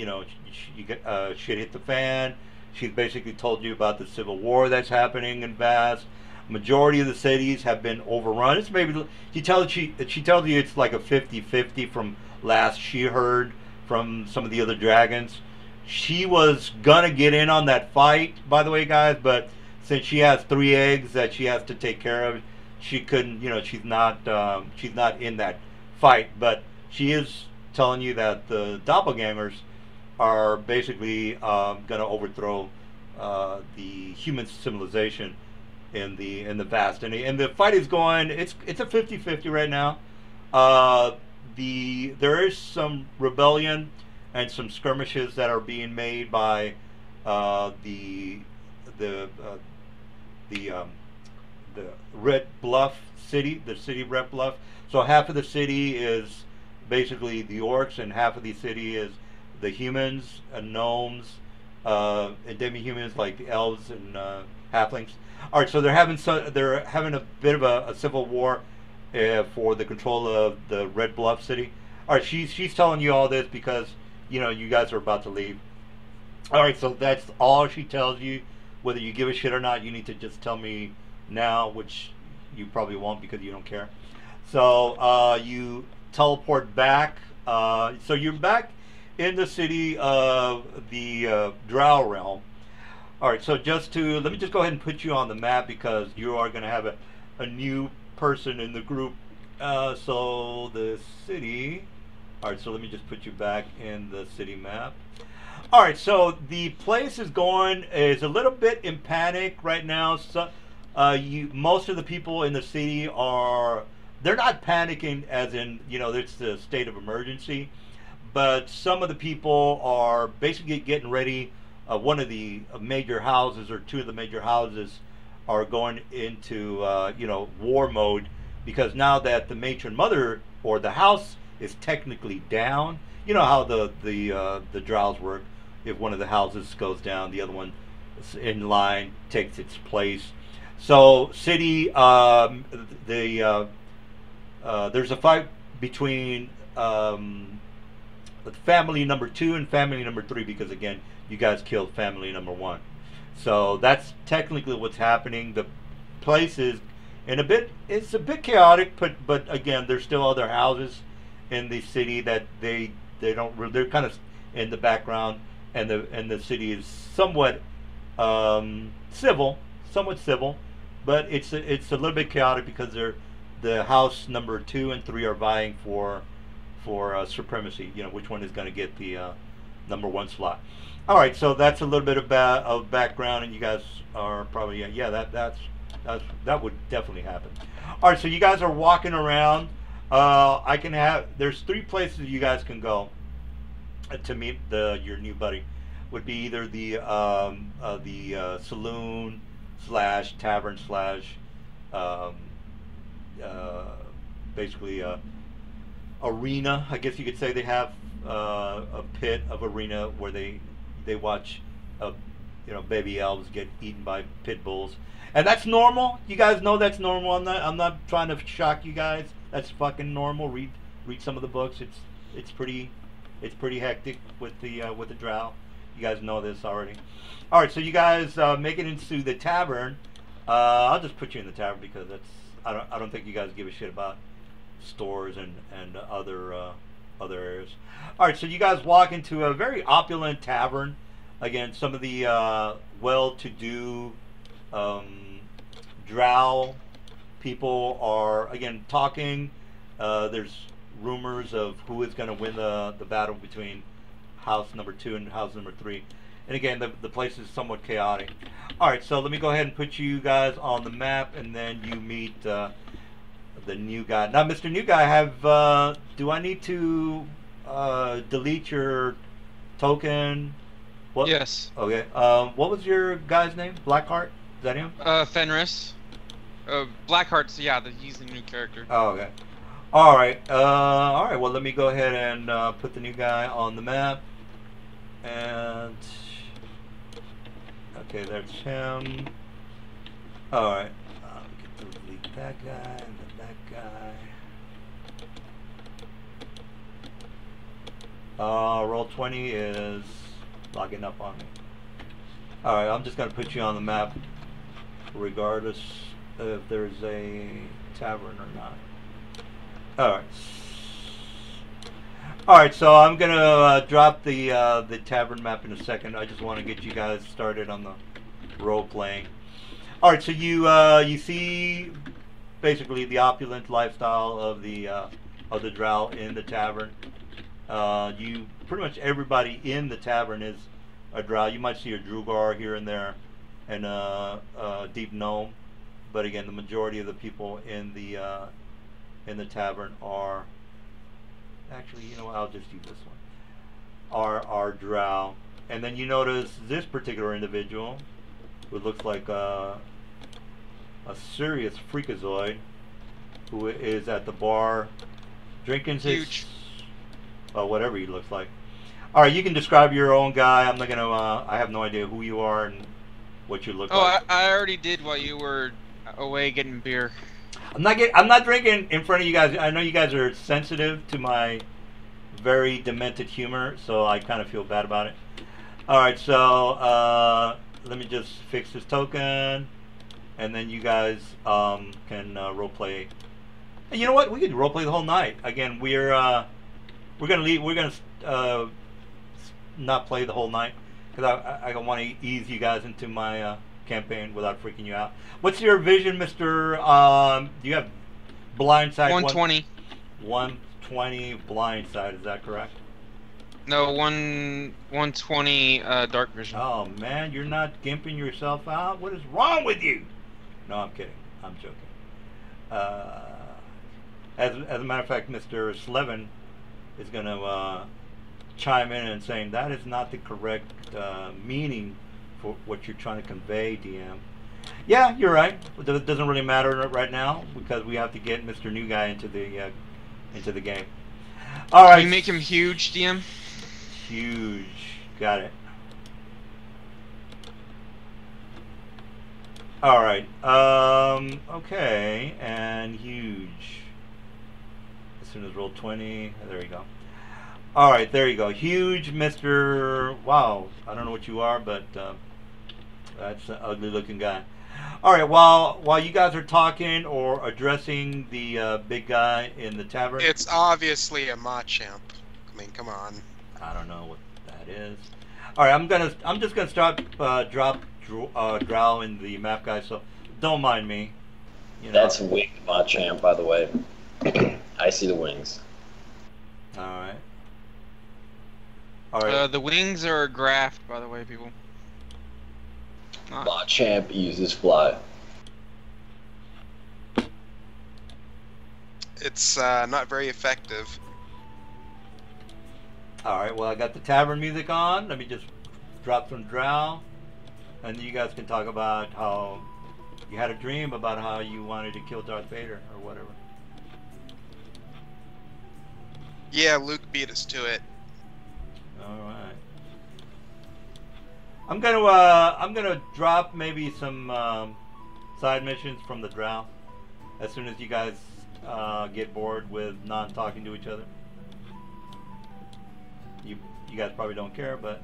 shit hit the fan. She's basically told you about the civil war that's happening in Vast. Majority of the cities have been overrun. It's maybe she tells you it's like a 50-50 from last she heard from some of the other dragons. She was gonna get in on that fight, by the way, guys, but since she has 3 eggs that she has to take care of, she couldn't. She's not in that fight. But she is telling you that the doppelgangers are basically gonna overthrow the human civilization in the Vast, and the fight is going. It's a 50-50 right now. There is some rebellion and some skirmishes that are being made by the Red Bluff city, the city of Red Bluff. So half of the city is basically the orcs, and half of the city is the humans and gnomes and demi-humans like the elves and halflings. All right, so they're having a bit of a civil war for the control of the Red Bluff city. All right, she's telling you all this because you guys are about to leave. All right, so that's all she tells you. Whether you give a shit or not, you need to just tell me now, which you probably won't because you don't care. So you teleport back. So you're back in the city of the Drow realm. All right, so let me just go ahead and put you on the map because you are going to have a new person in the group. So the city. All right, so let me just put you back in the city map. All right, so the place is a little bit in panic right now. So most of the people in the city they're not panicking as in it's the state of emergency, but some of the people are basically getting ready. One of the major houses, or 2 of the major houses, are going into war mode, because now that the matron mother or the house is technically down, you know how the drows work. If one of the houses goes down, the other one in line takes its place. So city, there's a fight between family number 2 and family number 3, because again, you guys killed family number 1. So that's technically what's happening. The place is it's a bit chaotic, but again, there's still other houses in the city that they're kind of in the background, and the city is somewhat somewhat civil, but it's a little bit chaotic because the house number 2 and 3 are vying for supremacy. Which one is going to get the number 1 slot. All right, so that's a little bit of background, and you guys are probably that would definitely happen. All right, so you guys are walking around. There's 3 places you guys can go to meet your new buddy. Would be either the saloon / tavern / basically arena. I guess you could say they have a pit of arena where they watch baby elves get eaten by pit bulls, and that's normal. You guys know that's normal. I'm not trying to shock you guys. That's fucking normal. Read some of the books. It's pretty hectic with the drow. You guys know this already. All right, so you guys make it into the tavern. I'll just put you in the tavern because I don't think you guys give a shit about stores and other areas. All right, so you guys walk into a very opulent tavern. Again, some of the well-to-do drow people are again talking. There's rumors of who is going to win the battle between house number 2 and house number 3. And again, the place is somewhat chaotic. All right, so let me go ahead and put you guys on the map, and then you meet the new guy. Now, Mr. New Guy, do I need to delete your token? What? Yes. Okay. What was your guy's name? Blackheart? Is that him? Fenris. Blackheart's, yeah, he's the new character. Oh, okay. All right. Well, let me go ahead and put the new guy on the map. And okay, that's him. All right. We can delete that guy and then that guy. Roll 20 is logging up on me. All right. I'm just gonna put you on the map, regardless if there's a tavern or not. All right, so I'm gonna drop the tavern map in a second. I just want to get you guys started on the role playing. All right, so you see basically the opulent lifestyle of the drow in the tavern. You pretty much everybody in the tavern is a drow. You might see a Drugar here and there, and a deep gnome, but again, the majority of the people in the tavern are actually, I'll just use this one. Are drow, and then you notice this particular individual, who looks like a serious freakazoid, who is at the bar drinking his whatever he looks like. All right, you can describe your own guy. I'm not gonna. I have no idea who you are and what you look like. Oh, I already did while you were away getting beer. I'm not drinking in front of you guys. I know you guys are sensitive to my very demented humor, so I kind of feel bad about it. All right, so let me just fix this token, and then you guys can role play. And you know what? We could role play the whole night. Again, we're gonna leave. We're gonna not play the whole night because I want to ease you guys into my campaign without freaking you out. What's your vision, Mr. Do you have blindside? 120. 120 blindside, is that correct? No, 120 dark vision. Oh man, you're not gimping yourself out? What is wrong with you? No, I'm kidding. I'm joking. As a matter of fact, Mr. Slevin is going to chime in and saying that is not the correct meaning for what you're trying to convey, DM. Yeah, you're right. It doesn't really matter right now because we have to get Mr. New Guy into the game. All right. Can you make him huge, DM? Huge. Got it. All right. Okay, and huge. As soon as roll 20, there you go. All right, there you go. Huge, Mr. Wow. I don't know what you are, but that's an ugly-looking guy. All right. While you guys are talking or addressing the big guy in the tavern, It's obviously a Machamp. I mean, come on. I don't know what that is. All right, I'm just gonna start drop Drow in the map, guys. So don't mind me. You know. That's winged Machamp, by the way. I see the wings. All right. All right. The wings are a graft, by the way, people. Machamp uses fly. It's not very effective. All right. Well, I got the tavern music on. Let me just drop some Drow, and you guys can talk about how you had a dream about how you wanted to kill Darth Vader or whatever. Yeah, Luke beat us to it. All right. I'm gonna drop maybe some side missions from the Drow as soon as you guys get bored with non-talking to each other. You guys probably don't care, but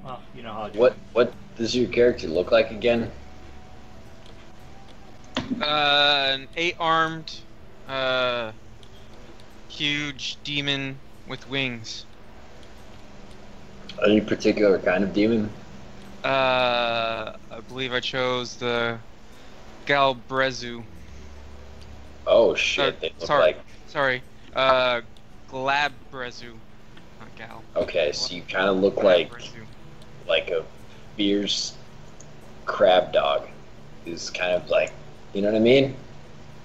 well, you know how it is. What does your character look like again? An 8-armed, huge demon with wings. Any particular kind of demon? I believe I chose the Galbrezu. Oh shit! They look like. Sorry. Glabrezu, not Gal. Okay, so you kind of look like a fierce crab dog. Is kind of like, you know what I mean?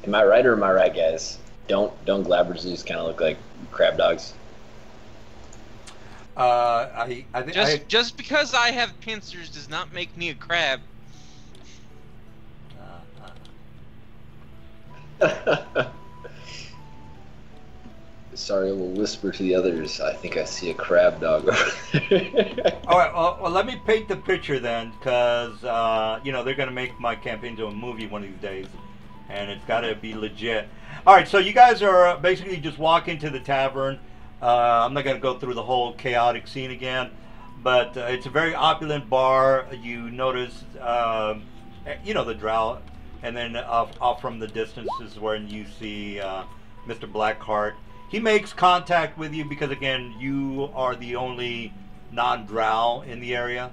Am I right or am I right, guys? Don't Glabrezus kind of look like crab dogs? I think Just because I have pincers does not make me a crab. Sorry, I will whisper to the others. I think I see a crab dog over there. All right, well, let me paint the picture then, because you know they're gonna make my campaign into a movie one of these days, and it's got to be legit. All right, so you guys are basically just walk into the tavern. I'm not gonna go through the whole chaotic scene again, but it's a very opulent bar. You notice, you know, the Drow, and then off from the distance is when you see Mr. Blackheart. He makes contact with you because, again, you are the only non-Drow in the area,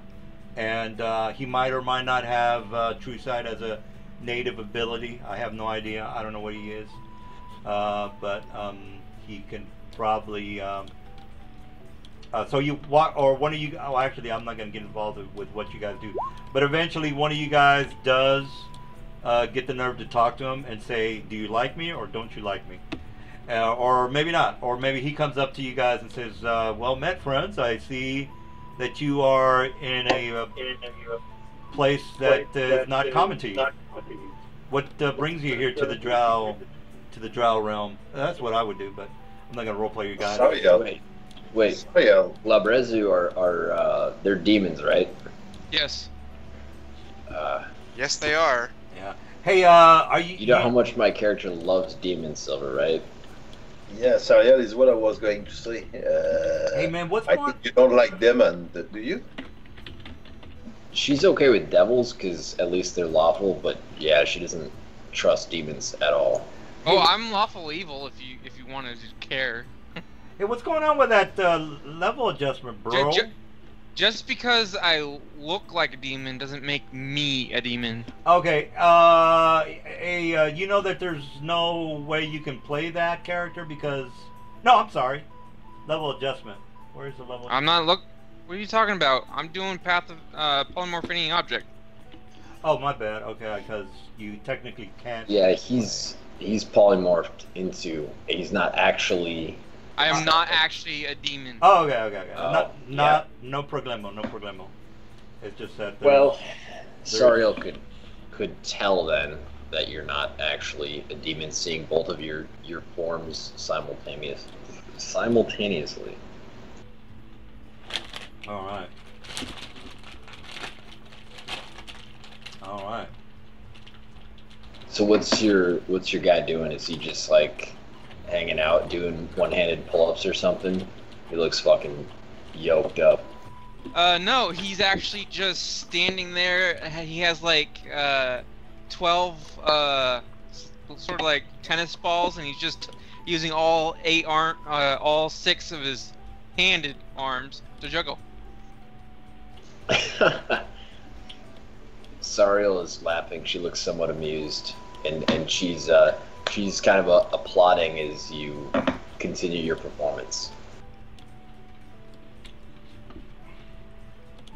and he might or might not have True Sight as a native ability. I have no idea. I don't know what he is, but he can probably. So you walk, or one of you. Oh, actually, I'm not going to get involved with what you guys do, but eventually, one of you guys does get the nerve to talk to him and say, "Do you like me or don't you like me?" Or maybe not. Or maybe he comes up to you guys and says, well met, friends. I see that you are in a place that is not common to you. What brings you here to the Drow realm? That's what I would do, but I'm not going to roleplay you guys. Wait. Glabrezu are they're demons, right? Yes. Yes, they are. Yeah. Hey, are you... You know how much my character loves demons, Silver, right? Yeah, Sariel is what I was going to say. Hey man, what's I going on? think you don't like them, and do you? She's okay with devils because at least they're lawful, but yeah, she doesn't trust demons at all. Oh, I'm lawful evil if you wanted to care. Hey, what's going on with that level adjustment, bro? Just because I look like a demon doesn't make me a demon. Okay, you know that there's no way you can play that character because... No, I'm sorry. Level adjustment. Where's the level? I'm not What are you talking about? I'm doing path of polymorph any object. Oh, my bad. Okay, because you technically can't... Yeah, he's polymorphed into... He's not actually... I am not actually a demon. Oh, okay. No problemo. It's just that... Well, Sariel could could tell then that you're not actually a demon, seeing both of your forms simultaneously. All right. All right. So what's your guy doing? Is he just like hanging out doing one-handed pull-ups or something? He looks fucking yoked up. No, he's actually just standing there. He has like 12 sort of like tennis balls, and he's just using all all 6 of his handed arms to juggle. Sariel is laughing. She looks somewhat amused, and she's kind of applauding as you continue your performance.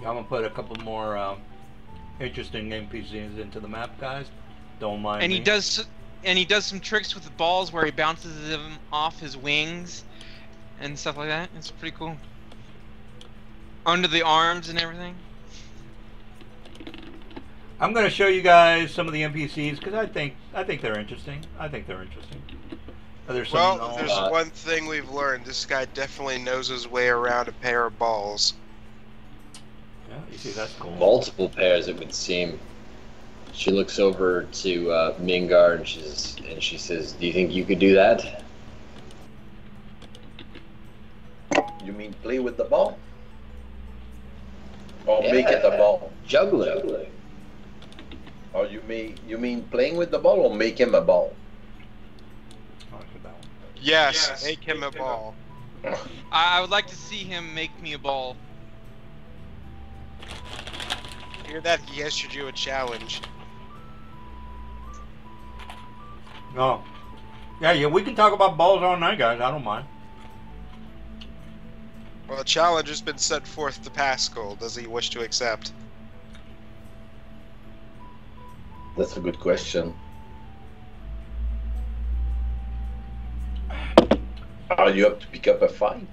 Yeah, I'm gonna put a couple more interesting NPCs into the map, guys. Don't mind And me. he does some tricks with the balls where he bounces them off his wings and stuff like that. It's pretty cool. Under the arms and everything. I'm gonna show you guys some of the NPCs because I think they're interesting. There's some Well, if there's one thing we've learned, this guy definitely knows his way around a pair of balls. Yeah, you see, that's cool. Multiple pairs, it would seem. She looks over to Mingar and she says, "Do you think you could do that?" You mean play with the ball? Or Yeah. make it a ball? Juggling. Or you mean playing with the ball or make him a ball? I like that one. Yes, make him a ball. I would like to see him make me a ball. Hear that? He issued you a challenge. No. Yeah, we can talk about balls all night, guys. I don't mind. Well, the challenge has been set forth to Pascal. Does he wish to accept? That's a good question. Are you up to pick up a fight?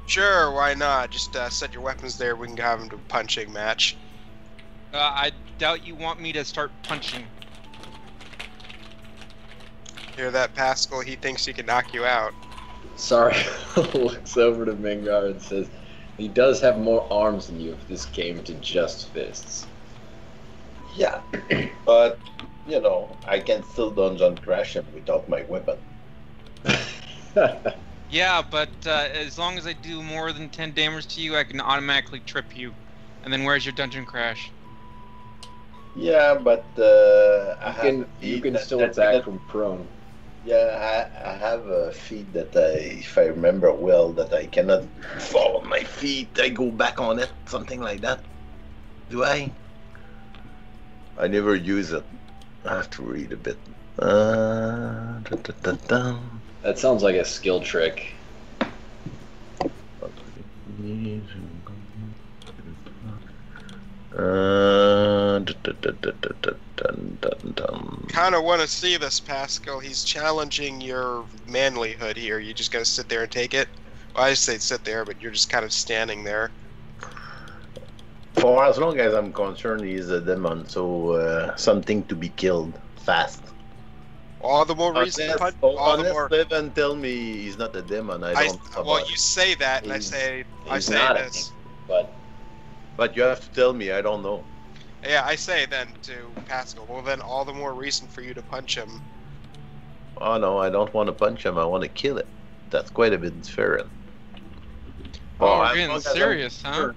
Sure, why not? Just set your weapons there. We can have him to a punching match. I doubt you want me to start punching. Hear that, Pascal? He thinks he can knock you out. Sorry, looks over to Mingar and says, "He does have more arms than you if this came to just fists." Yeah, but you know, I can still dungeon crash him without my weapon. Yeah, but as long as I do more than 10 damage to you, I can automatically trip you. And then where's your dungeon crash? Yeah, but You can still attack from prone. Yeah, I have a feat that if I remember well, that I cannot fall on my feet. I go back on it, something like that. Do I? I never use it. I have to read a bit. That sounds like a skill trick. Kind of want to see this, Pascal. He's challenging your manlyhood here. You just gotta sit there and take it. Well, I say sit there, but you're just kind of standing there. For as long as I'm concerned, he's a demon, so something to be killed fast. All the more reason to punch. All the more. Live and tell me he's not a demon. Well, you say that, and I say He's this. not But you have to tell me. I don't know. Yeah, I say then to Pascal. Well, then all the more reason for you to punch him. Oh no, I don't want to punch him. I want to kill it. That's quite a bit different. Oh, as we're getting long as I'm serious, huh? concerned-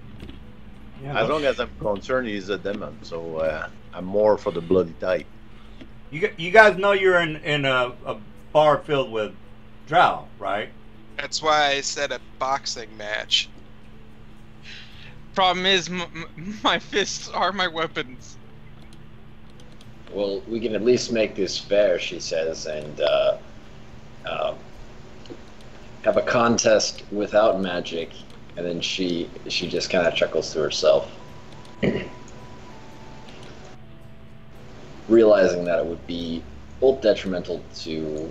Yeah, As long as I'm concerned, he's a demon, so I'm more for the bloody type. you guys know you're in a bar filled with drow, right? That's why I said a boxing match. Problem is, my fists are my weapons. Well, we can at least make this fair, she says, and have a contest without magic. And then she just kind of chuckles to herself, realizing that it would be both detrimental to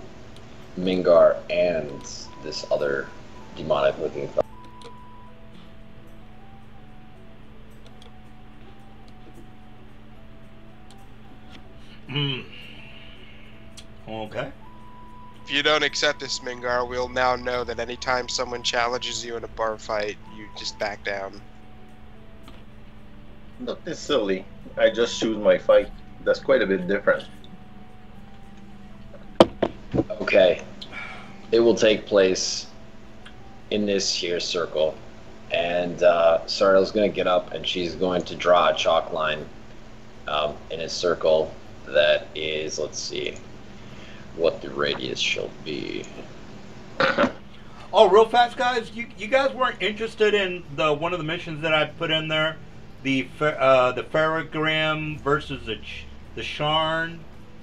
Mingar and this other demonic-looking fellow. Okay. If you don't accept this, Mingar, we'll now know that anytime someone challenges you in a bar fight, you just back down. Not necessarily. I just choose my fight. That's quite a bit different. Okay. It will take place in this here circle. And Sardo's going to get up and she's going to draw a chalk line in a circle that is, let's see, what the radius shall be. Oh, real fast, guys. You guys weren't interested in the one of the missions that I put in there, the Ferrogram versus the Sharn.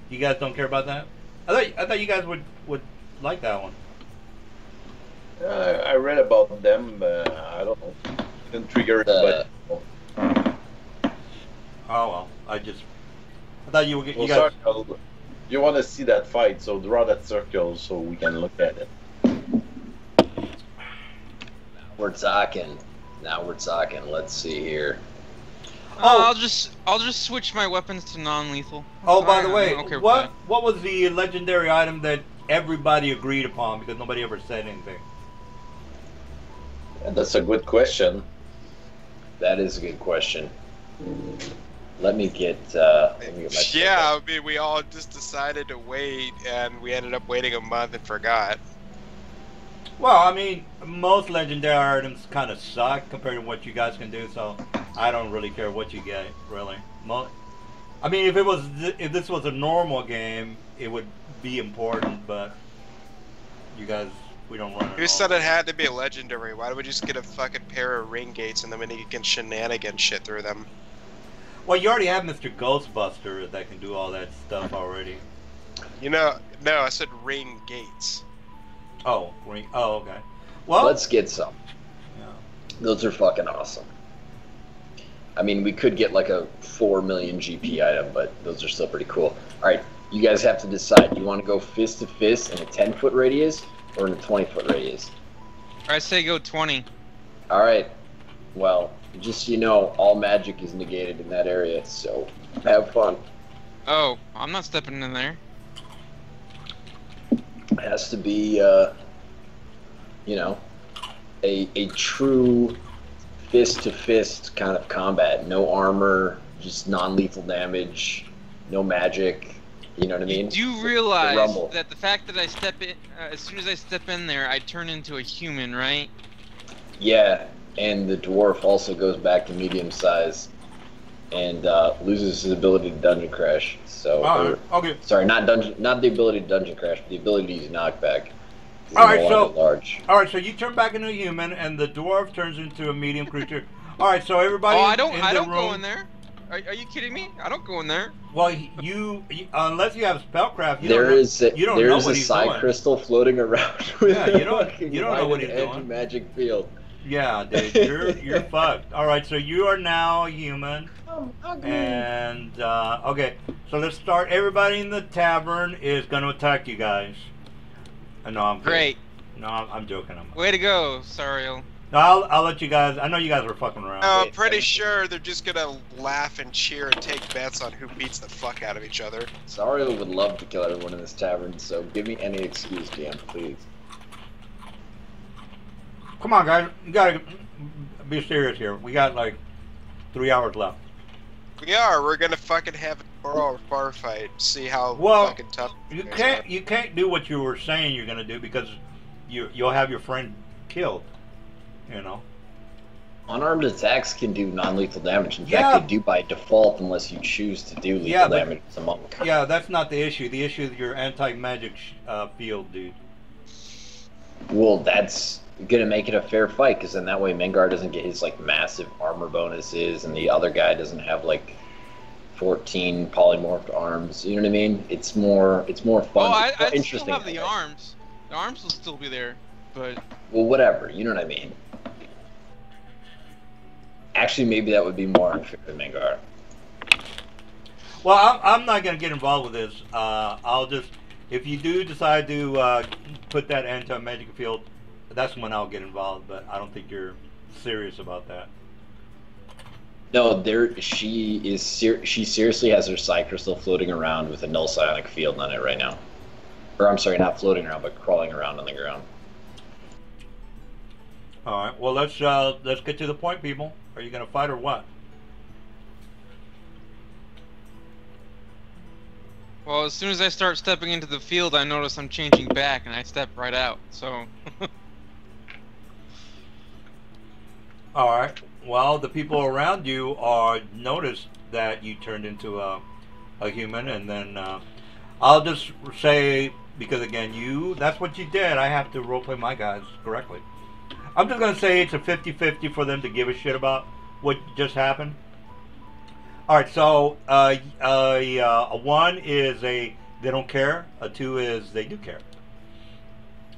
You guys don't care about that? I thought you guys would like that one. I read about them. I don't know. Didn't trigger it, but. Oh well, I thought you were you Well, guys. sorry, you want to see that fight, so draw that circle so we can look at it. We're talking. Now we're talking. Let's see here. I'll just switch my weapons to non-lethal. Oh, by the way, Okay, what was the legendary item that everybody agreed upon because nobody ever said anything? Yeah, that's a good question. That is a good question. Let me get my Yeah, I mean, we all just decided to wait, and we ended up waiting a month and forgot. Well, I mean, most legendary items kind of suck compared to what you guys can do, so I don't really care what you get, really. I mean, if this was a normal game, it would be important, but you guys, we don't run it. Who said it had to be a legendary? Why don't we just get a fucking pair of ring gates and then we can shenanigan shit through them? Well, you already have Mr. Ghostbuster that can do all that stuff already. You know, no, I said ring gates. Oh, okay. Well, Let's get some. Yeah. Those are fucking awesome. I mean, we could get like a 4 million GP item, but those are still pretty cool. Alright, you guys have to decide. Do you want to go fist to fist in a 10-foot radius or in a 20-foot radius? I say go 20. Alright. Well, just so you know, all magic is negated in that area, so have fun. Oh, I'm not stepping in there. It has to be, you know, a true fist-to-fist kind of combat. No armor, just non-lethal damage, no magic. You know what I mean? You do realize that the fact that I step in, as soon as I step in there, I turn into a human, right? Yeah, and the dwarf also goes back to medium size and loses his ability to dungeon crash. So, okay. Sorry, not the ability to dungeon crash, but the ability to use knockback. All right, Large. So you turn back into a human, and the dwarf turns into a medium creature. All right, so everybody. Oh, I don't room, go in there. Are you kidding me? I don't go in there. Well, you unless you have spellcraft, There is a psi crystal floating around. Yeah, you don't know what he's doing. Magic field. Yeah, dude, you're fucked. All right, so you are now a human. And okay, so let's start. Everybody in the tavern is going to attack you guys. No, I'm kidding. Great. No, I'm joking. Way to go, Sariel. No, I'll let you guys. I know you guys were fucking around. I'm pretty sure they're just gonna laugh and cheer and take bets on who beats the fuck out of each other. Sariel would love to kill everyone in this tavern, so give me any excuse, DM, please. Come on, guys. You gotta be serious here. We got like 3 hours left. We're gonna fucking have a bar fight. See how fucking tough. You can't do what you were saying you're gonna do because you'll have your friend killed. You know. Unarmed attacks can do non-lethal damage. In fact, they do by default unless you choose to do lethal damage as a monk. Yeah, that's not the issue. The issue is your anti-magic field, dude. Well, that's gonna make it a fair fight because then that way Mengar doesn't get his like massive armor bonuses, and the other guy doesn't have like 14 polymorphed arms. You know what I mean? It's more fun. Oh, I interesting. still have the arms. The arms will still be there, but well, whatever. You know what I mean? Actually, maybe that would be more unfair to Mengar. Well, I'm not gonna get involved with this. I'll just, if you do decide to put that anti-magic field, that's when I'll get involved. But I don't think you're serious about that. No, she seriously has her psi crystal floating around with a null psionic field on it right now. Or I'm sorry, not floating around, but crawling around on the ground. All right. Well, let's get to the point, people. Are you gonna fight or what? Well, as soon as I start stepping into the field, I notice I'm changing back, and I step right out. So. All right. Well, the people around you are noticed that you turned into a human, and then I'll just say, because again, that's what you did. I have to roleplay my guys correctly. I'm just gonna say it's a 50-50 for them to give a shit about what just happened. All right. So a 1 is they don't care. A 2 is they do care.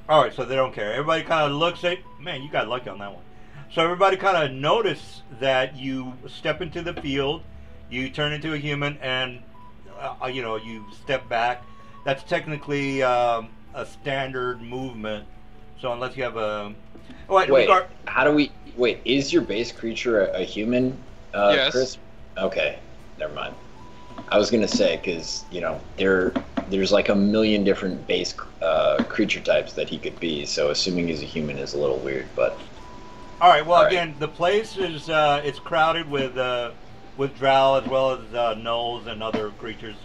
All right. So they don't care. Everybody kind of looks at, man, you got lucky on that one. So everybody kind of notice that you step into the field, you turn into a human, and you step back. That's technically a standard movement. So unless you have a how do we wait? Is your base creature a human, Yes. Chris? Okay, never mind. I was gonna say because there's like a million different base creature types that he could be. So assuming he's a human is a little weird, but. All right. Well, All right. again, the place is it's crowded with drow as well as gnolls and other creatures.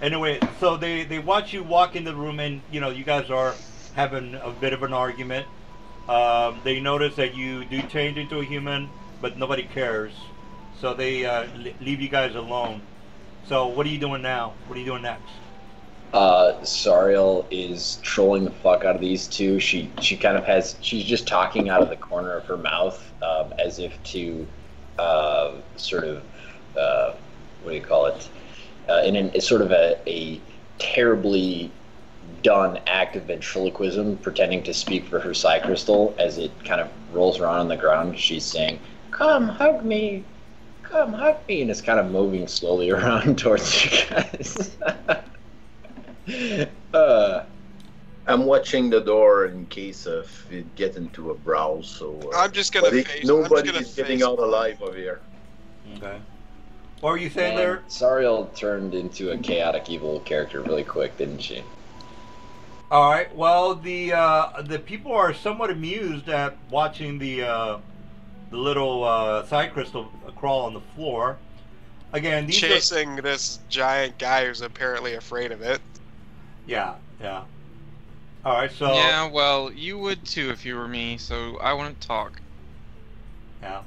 Anyway, so they watch you walk into the room, and you guys are having a bit of an argument. They notice that you do change into a human, but nobody cares, so they leave you guys alone. So what are you doing now? What are you doing next? Sariel is trolling the fuck out of these two. She kind of she's just talking out of the corner of her mouth, as if to sort of what do you call it? It's sort of a terribly done act of ventriloquism, pretending to speak for her psi crystal as it kind of rolls around on the ground. She's saying, "Come hug me, come hug me," and it's kind of moving slowly around towards you guys. I'm watching the door in case of it get into a brawl. So I'm just gonna face. Nobody's getting out alive over here. Okay. What were you saying there? Sariel turned into a chaotic evil character really quick, didn't she? All right. Well, the people are somewhat amused at watching the little side crystal crawl on the floor. Again, these chasing this giant guy who's apparently afraid of it. Yeah. All right. So. Yeah. Well, you would too if you were me. So I wouldn't talk. Yeah.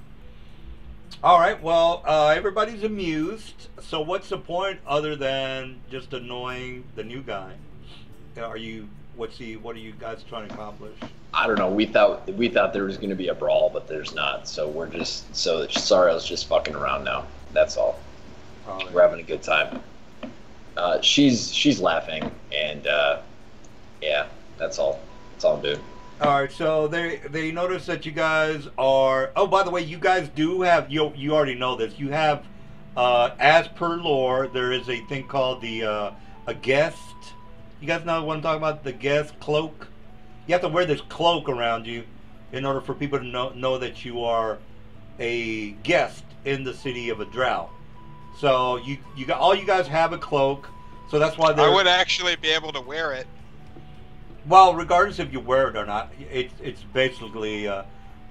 All right. Well, everybody's amused. So what's the point other than just annoying the new guy? What are you guys trying to accomplish? I don't know. We thought there was going to be a brawl, but there's not. So Sariel's just fucking around now. That's all. Right. We're having a good time. She's laughing, and yeah, that's all. That's all I'm doing. All right. So they notice that you guys are. Oh, by the way, you guys do have. You already know this. You have, as per lore, there is a thing called the a guest. You guys know what I'm talking about? The guest cloak. You have to wear this cloak around you in order for people to know that you are a guest in the city of a drow. So you guys have a cloak. So that's why I would actually be able to wear it. Well, regardless if you wear it or not, it's basically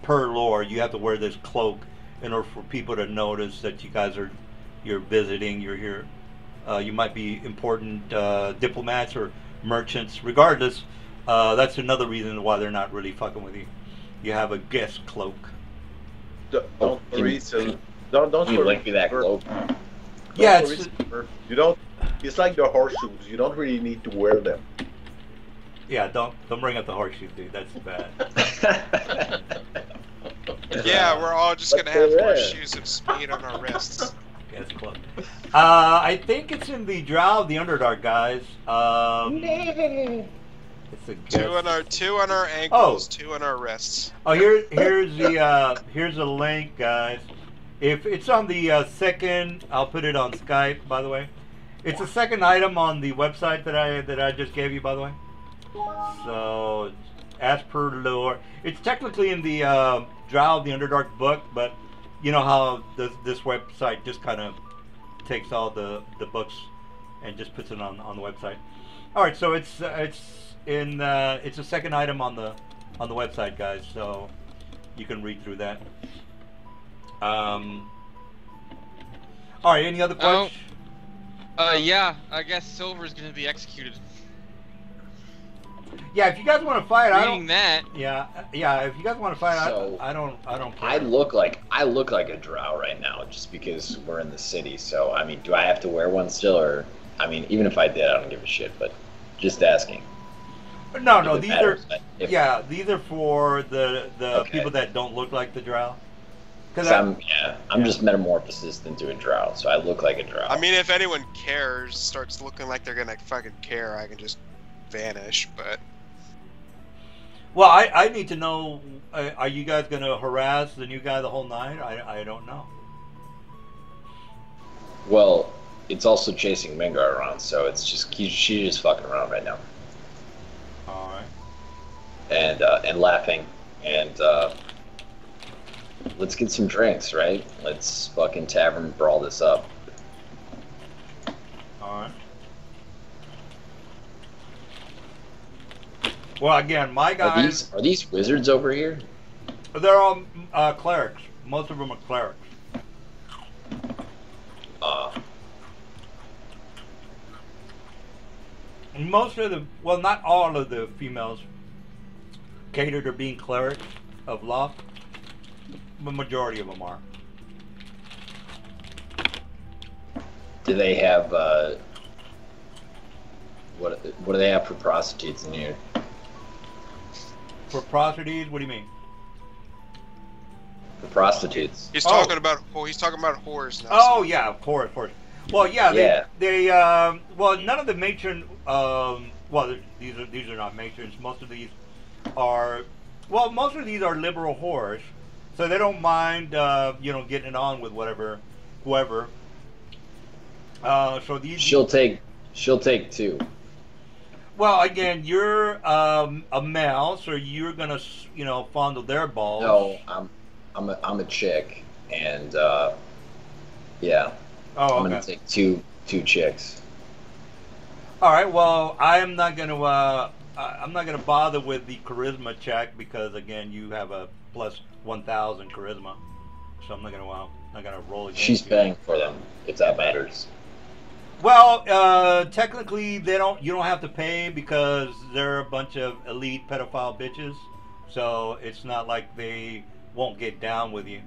per lore. You have to wear this cloak in order for people to notice that you're visiting. You're here. You might be important diplomats or merchants. Regardless, that's another reason why they're not really fucking with you. You have a guest cloak. Don't worry, so don't You worry. link me that cloak. Yeah, You don't. It's like the horseshoes. You don't really need to wear them. yeah. Don't bring up the horseshoe, dude. That's bad. Yeah, we're all just But gonna have they're horseshoes of speed on our wrists. Guest cloak. I think it's in the Drow of the Underdark, guys. It's a guest. Two on our ankles, two on our wrists. Oh, here's a link, guys. If it's on the second, I'll put it on Skype. By the way, it's the second item on the website that I just gave you. By the way, so as per lore, it's technically in the Drow of the Underdark book, but you know how this website just kind of takes all the books and just puts it on the website. All right, so it's the second item on the website, guys. So you can read through that. All right, any other questions? Yeah, I guess Silver's gonna be executed. Yeah, if you guys want to fight, I Reading don't. that. Yeah. If you guys want to fight, So, I don't care. I look like a drow right now, just because we're in the city. So I mean, do I have to wear one still, or I mean, even if I did, I don't give a shit. But just asking. No, If it these matters, are these are for the Okay. people that don't look like the drow. Cause I'm just metamorphosis into a drow, so I look like a drow. I mean, if anyone cares, starts looking like they're gonna fucking care, I can just vanish. But Well, I need to know. Are you guys gonna harass the new guy the whole night? I don't know. Well, it's also chasing Mingar around, so it's just she's just fucking around right now. All right. And laughing and let's get some drinks, right? Let's fucking tavern brawl this up. All right. Well, again, my guys. Are these wizards over here? They're all clerics. Most of them are clerics. Most of the, well, not all of the females cater to being clerics of Bluff. The majority of them are. Do they have what do they have for prostitutes in here? For prostitutes, what do you mean? For prostitutes. he's Oh. talking about whores now. Oh so- yeah, of course. Well, yeah, Yeah. they well, none of the matron, well, these are not matrons. Most of these are, well, most of these are liberal whores, so they don't mind, getting it on with whoever. So these. She'll take two. Well, again, you're a male, so you're gonna, fondle their balls. No, I'm a chick, and yeah, Oh, I'm okay. gonna take two chicks. All right. Well, I'm not gonna bother with the charisma check because again, you have a plus 1,000 charisma, so I'm not gonna roll against She's you. paying for them, if that matters. Well, technically, you don't have to pay because they're a bunch of elite pedophile bitches, so it's not like they won't get down with you.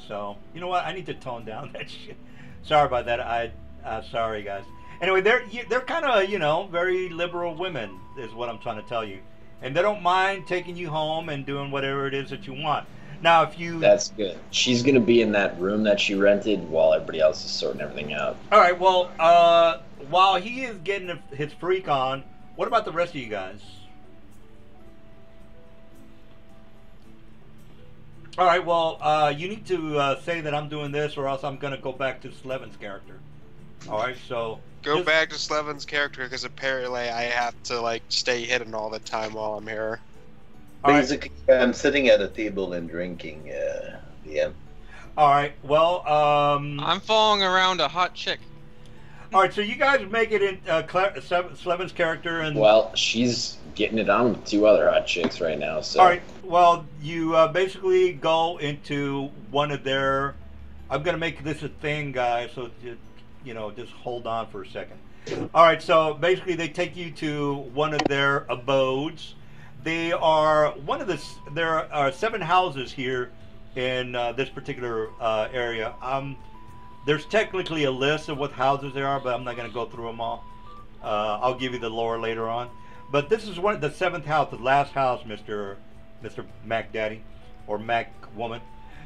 So you know what? I need to tone down that shit. Sorry about that. Sorry guys. Anyway, they're kind of very liberal women is what I'm trying to tell you, and they don't mind taking you home and doing whatever it is that you want. Now, if you That's good. She's gonna be in that room that she rented while everybody else is sorting everything out. all right, well, while he is getting his freak on, what about the rest of you guys? All right, well, you need to say that I'm doing this, or else I'm gonna go back to Slevin's character. All right, so Go just- back to Slevin's character because apparently I have to stay hidden all the time while I'm here. All right. Basically, I'm sitting at a table and drinking. Yeah. All right, well, I'm following around a hot chick. all right, so you guys make it in Slevin's character, and Well, she's getting it on with two other hot chicks right now. So all right, well, you basically go into one of their. I'm gonna make this a thing, guys. So just hold on for a second. All right, so basically they take you to one of their abodes. They are there are 7 houses here in this particular area. There's technically a list of what houses there are, but I'm not going to go through them all. I'll give you the lore later on. But this is the 7th house, the last house, Mr. Mac Daddy or Mac Woman.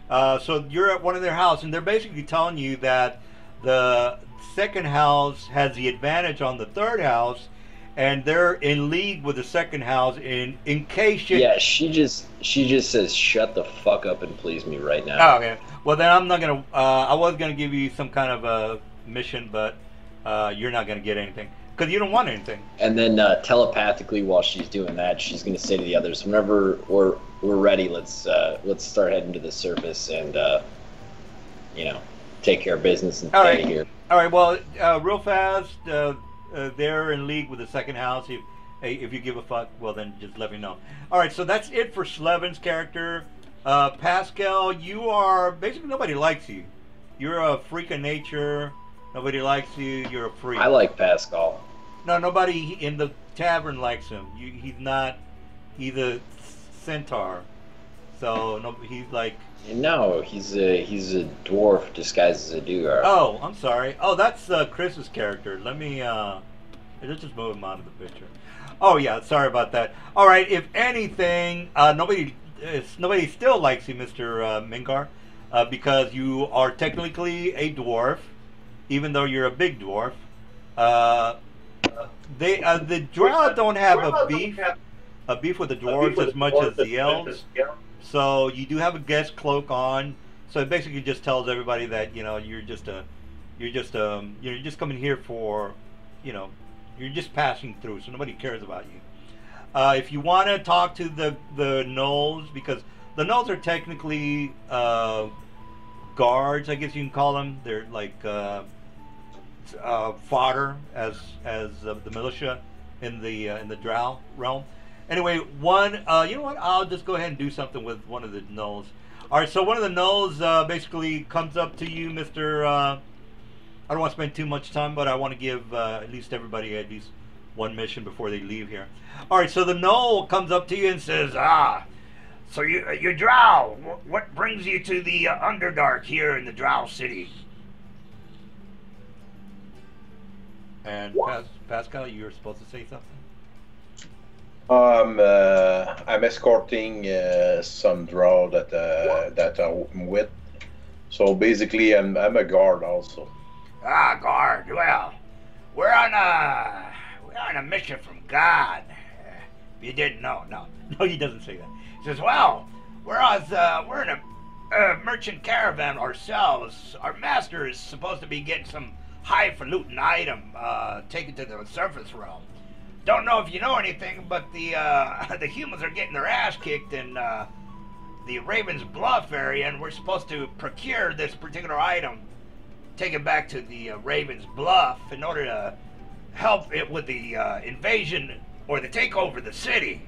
So you're at one of their houses, and they're basically telling you that the second house has the advantage on the third house, and they're in league with the second house in case you. yeah, she just says, "Shut the fuck up and please me right now." Oh, okay. Well, then I'm not gonna. I was gonna give you some kind of a mission, but you're not gonna get anything Because you don't want anything. And then telepathically, while she's doing that, she's going to say to the others, "Whenever we're ready, let's start heading to the surface and take care of business and All get right. out of here." All right. Well, real fast. They're in league with the second house. If you give a fuck, well then just let me know. All right. So that's it for Slevin's character. Pascal, you are basically nobody likes you. You're a freak of nature. Nobody likes you. You're a freak. I like Pascal. No, nobody in the tavern likes him. He's not. He's a centaur. So no, he's like. No, he's a dwarf disguised as a duergar. Oh, I'm sorry. Oh, that's Chris's character. Let me. Let's just move him out of the picture. Oh yeah, sorry about that. All right. If anything, nobody still likes you, Mr. Mingar, because you are technically a dwarf, even though you're a big dwarf. The drow don't have a beef with the dwarves as much as the elves. So you do have a guest cloak on. So it basically just tells everybody that you're just coming here for, you're just passing through. So nobody cares about you. If you want to talk to the gnolls, because the gnolls are technically guards, I guess you can call them. They're like fodder as the militia in the drow realm. Anyway, you know what? I'll just go ahead and do something with one of the gnolls. All right, so one of the gnolls basically comes up to you, Mr. I don't want to spend too much time, but I want to give at least everybody at least one mission before they leave here. All right, so the gnoll comes up to you and says, so you're drow. What brings you to the Underdark here in the Drow City? And Pascal, you were supposed to say something? I'm escorting some drow that I'm with. So basically, I'm a guard also. Guard. Well, we're on a mission from God. You didn't know? No, he doesn't say that. He says, "Well, we're in a merchant caravan ourselves. Our master is supposed to be getting some highfalutin item taken to the surface realm. Don't know if you know anything, but the humans are getting their ass kicked in the Raven's Bluff area, and we're supposed to procure this particular item, take it back to the Raven's Bluff in order to help it with the invasion or the takeover of the city.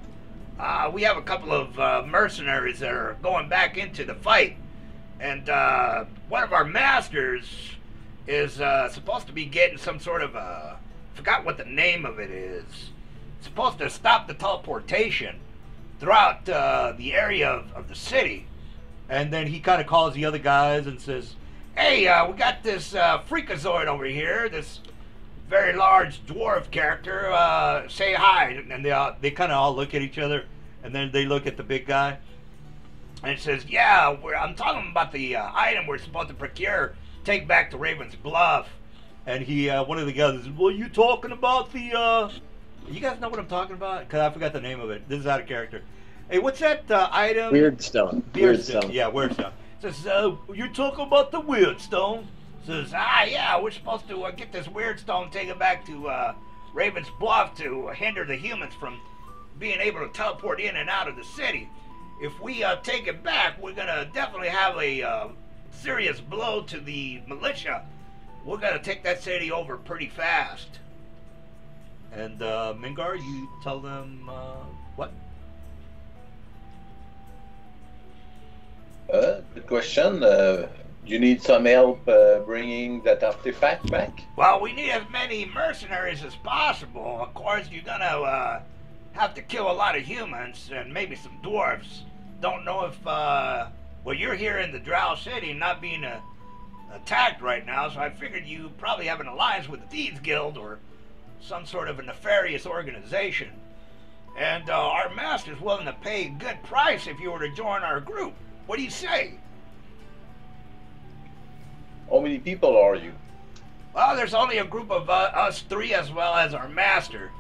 We have a couple of mercenaries that are going back into the fight, and one of our masters is supposed to be getting some sort of forgot what the name of it is. It's supposed to stop the teleportation throughout the area of the city. And then he kind of calls the other guys and says, "Hey, we got this freakazoid over here, this very large dwarf character. Say hi." And they kind of all look at each other, and then they look at the big guy. And it says, "Yeah, I'm talking about the item we're supposed to procure, take back to Raven's Bluff." And one of the guys says, "Well, you talking about the, you guys know what I'm talking about? Because I forgot the name of it. This is out of character. Hey, what's that item? Weirdstone. Weirdstone. Yeah, Weirdstone. Says, you're talking about the Weirdstone? Says, yeah, we're supposed to get this Weirdstone taken back to Raven's Bluff to hinder the humans from being able to teleport in and out of the city. If we take it back, we're going to definitely have a serious blow to the militia. We're going to take that city over pretty fast." And Mingar, you tell them what? Good question. You need some help bringing that artifact back? Well, we need as many mercenaries as possible. Of course, you're going to have to kill a lot of humans and maybe some dwarves. Don't know if, well, you're here in the Drow City, not being attacked right now, so I figured you probably have an alliance with the Thieves Guild or some sort of a nefarious organization. And our master's willing to pay a good price if you were to join our group. What do you say? How many people are you? Well, there's only a group of us three as well as our master.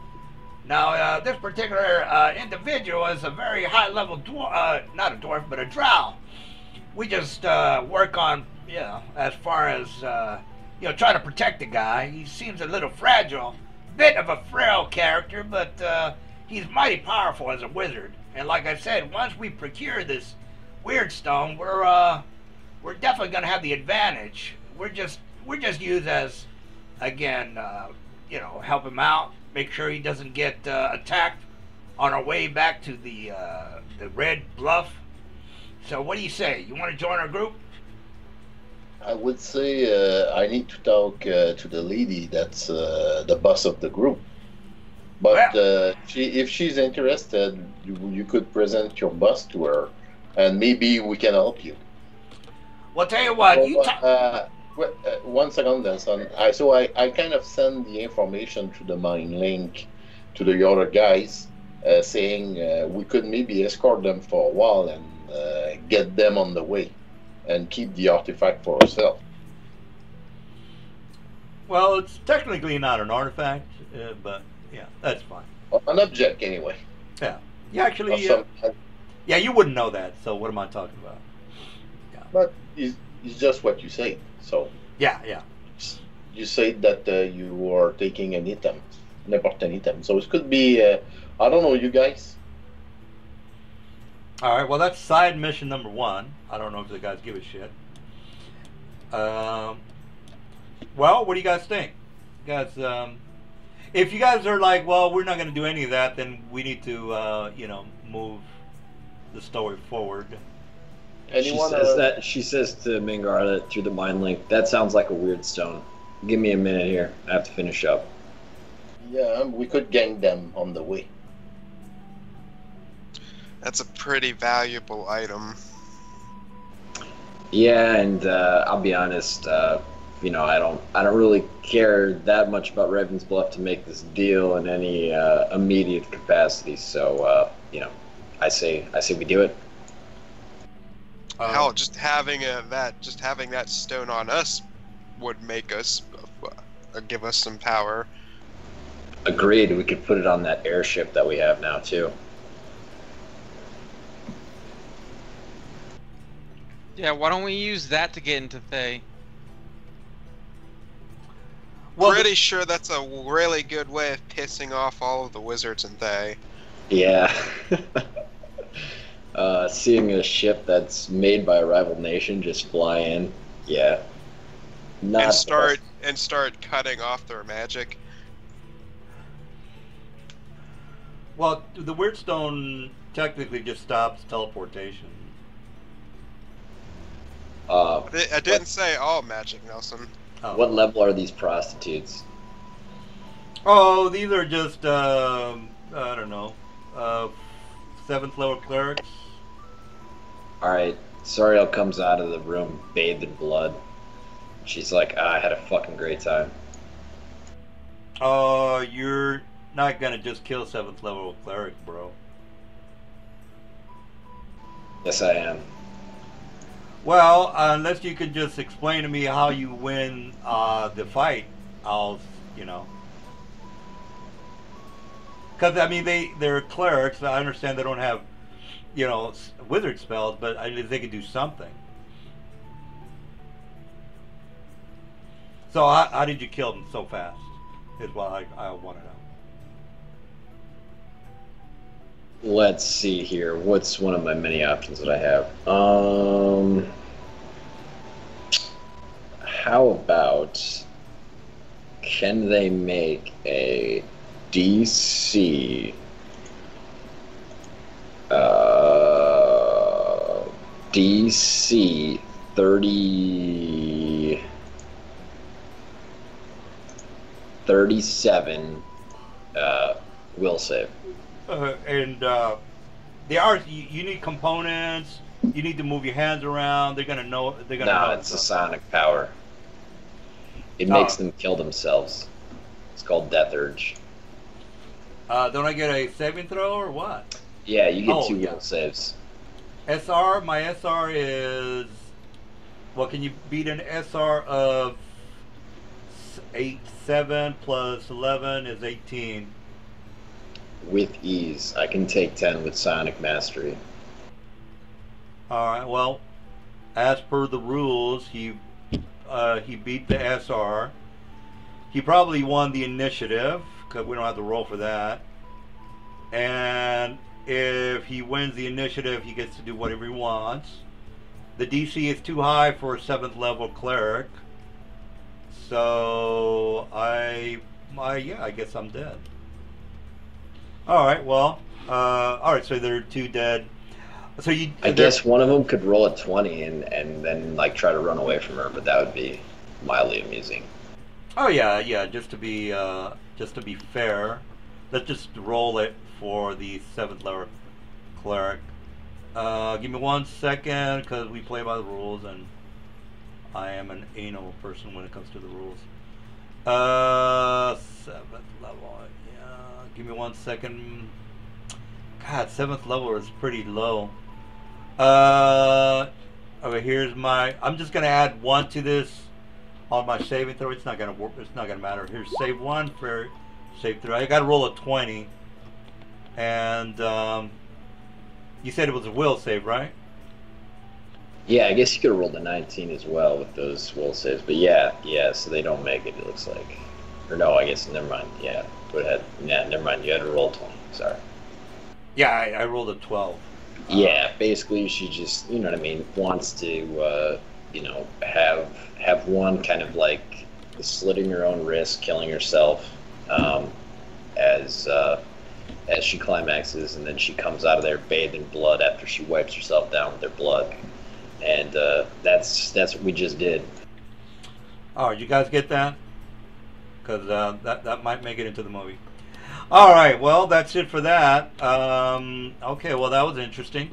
Now, this particular individual is a very high-level dwarf, not a dwarf, but a drow. We just work on, as far as, try to protect the guy. He seems a little fragile, bit of a frail character, but he's mighty powerful as a wizard. And like I said, once we procure this weird stone, we're definitely gonna have the advantage. We're just used as, again, help him out, make sure he doesn't get attacked on our way back to the Red Bluff. So what do you say? You want to join our group? I would say I need to talk to the lady that's the boss of the group. But if she's interested, you could present your boss to her, and maybe we can help you. Well, tell you what, one second, then, son. I kind of send the information through the mine link to the other guys, saying we could maybe escort them for a while and get them on the way, and keep the artifact for ourselves. Well, it's technically not an artifact, but yeah, that's fine. An object, anyway. Yeah, you actually, Of yeah, you wouldn't know that. So what am I talking about? Yeah, But it's just what you say. So yeah. you say that you are taking an item, an important item. So it could be, I don't know, you guys. All right. Well, that's side mission number 1. I don't know if the guys give a shit. Well, what do you guys think? You guys, if you guys are like, well, we're not going to do any of that, then we need to, move the story forward. Anyone? She says to Mingar that through the mind link, that sounds like a weird stone. Give me a minute here. I have to finish up. Yeah, we could gang them on the way. That's a pretty valuable item. Yeah, and I'll be honest. I don't really care that much about Raven's Bluff to make this deal in any immediate capacity. So I say we do it. Hell, just having that stone on us would make us give us some power. Agreed. We could put it on that airship that we have now too. Yeah, why don't we use that to get into Thay? Well, Pretty sure that's a really good way of pissing off all of the wizards in Thay. Yeah. Seeing a ship that's made by a rival nation just fly in, yeah. Not And start cutting off their magic. Well, the weird stone technically just stops teleportation. I didn't say all magic, Nelson. Oh. What level are these prostitutes? Oh, these are just I don't know, 7th level clerics. Alright, Sariel comes out of the room bathed in blood. She's like, I had a fucking great time. You're not gonna just kill 7th level clerics, bro. Yes, I am. Well, unless you could just explain to me how you win the fight, I'll. Because, I mean, they're clerics. I understand they don't have, wizard spells, but at least they could do something. So how did you kill them so fast, is what I want to know. Let's see here. What's one of my many options that I have? How about, can they make a DC DC 37 will save? They are. You need components. You need to move your hands around. They're gonna know. They're gonna. No, know it's a stuff. sonic power. It makes them kill themselves. It's called Death Urge. Don't I get a saving throw or what? Yeah, you get 2 will saves. SR. My SR is. Well, can you beat an SR of 7 plus 11 is 18. With ease. I can take 10 with Sonic Mastery. Alright, well, as per the rules, he beat the SR. He probably won the initiative, because we don't have to roll for that. And if he wins the initiative, he gets to do whatever he wants. The DC is too high for a 7th level cleric. So yeah, I guess I'm dead. All right, well, all right. So there are 2 dead. So I guess one of them could roll a 20 and then like try to run away from her, but that would be mildly amusing. Oh yeah. Just to be fair, let's just roll it for the 7th level cleric. Give me 1 second, because we play by the rules, and I am an anal person when it comes to the rules. 7th level. Yeah. Give me 1 second. God, 7th level is pretty low. Okay, here's my. I'm just gonna add 1 to this on my saving throw. It's not gonna work. It's not gonna matter. Here's save 1 for save throw. I gotta roll a 20, and you said it was a will save, right? Yeah, I guess you could have rolled a 19 as well with those will saves. But yeah, so they don't make it, it looks like. Or no, I guess, never mind. Yeah, go ahead. Yeah, never mind. You had to roll 20. Sorry. Yeah, I rolled a 12. Yeah, basically she just, you know what I mean, wants to, you know, have one kind of like slitting her own wrist, killing herself, as she climaxes, and then she comes out of there bathed in blood after she wipes herself down with her blood. And that's what we just did. Oh, you guys get that? Because that might make it into the movie. All right, well, that's it for that. Okay, well, that was interesting.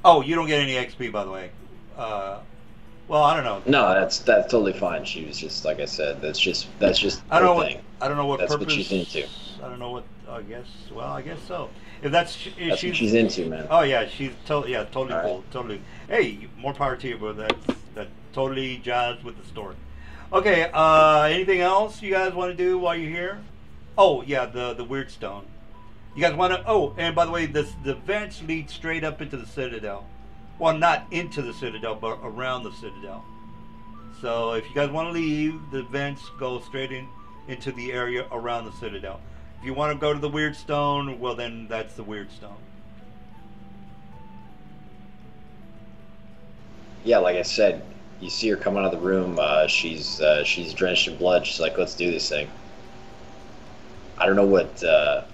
Oh, you don't get any XP, by the way. Well, I don't know. No, that's totally fine. She was just, like I said, that's just I don't know thing. I don't know what That's purpose. what she's into. I don't know what. I guess. Well, I guess so. If that's That's what she's into, man. Oh yeah, she's totally All cool. right. Totally. Hey, more power to you, bro. That totally jazzed with the story. Okay. Anything else you guys want to do while you're here? Oh yeah, the weird stone. You guys want to? Oh, and by the way, the vents lead straight up into the citadel. Well, not into the citadel, but around the citadel. So if you guys want to leave, the vents go straight into the area around the citadel. If you want to go to the weird stone, well then that's the weird stone. Yeah, like I said, you see her come out of the room. She's drenched in blood. She's like, "Let's do this thing." I don't know what.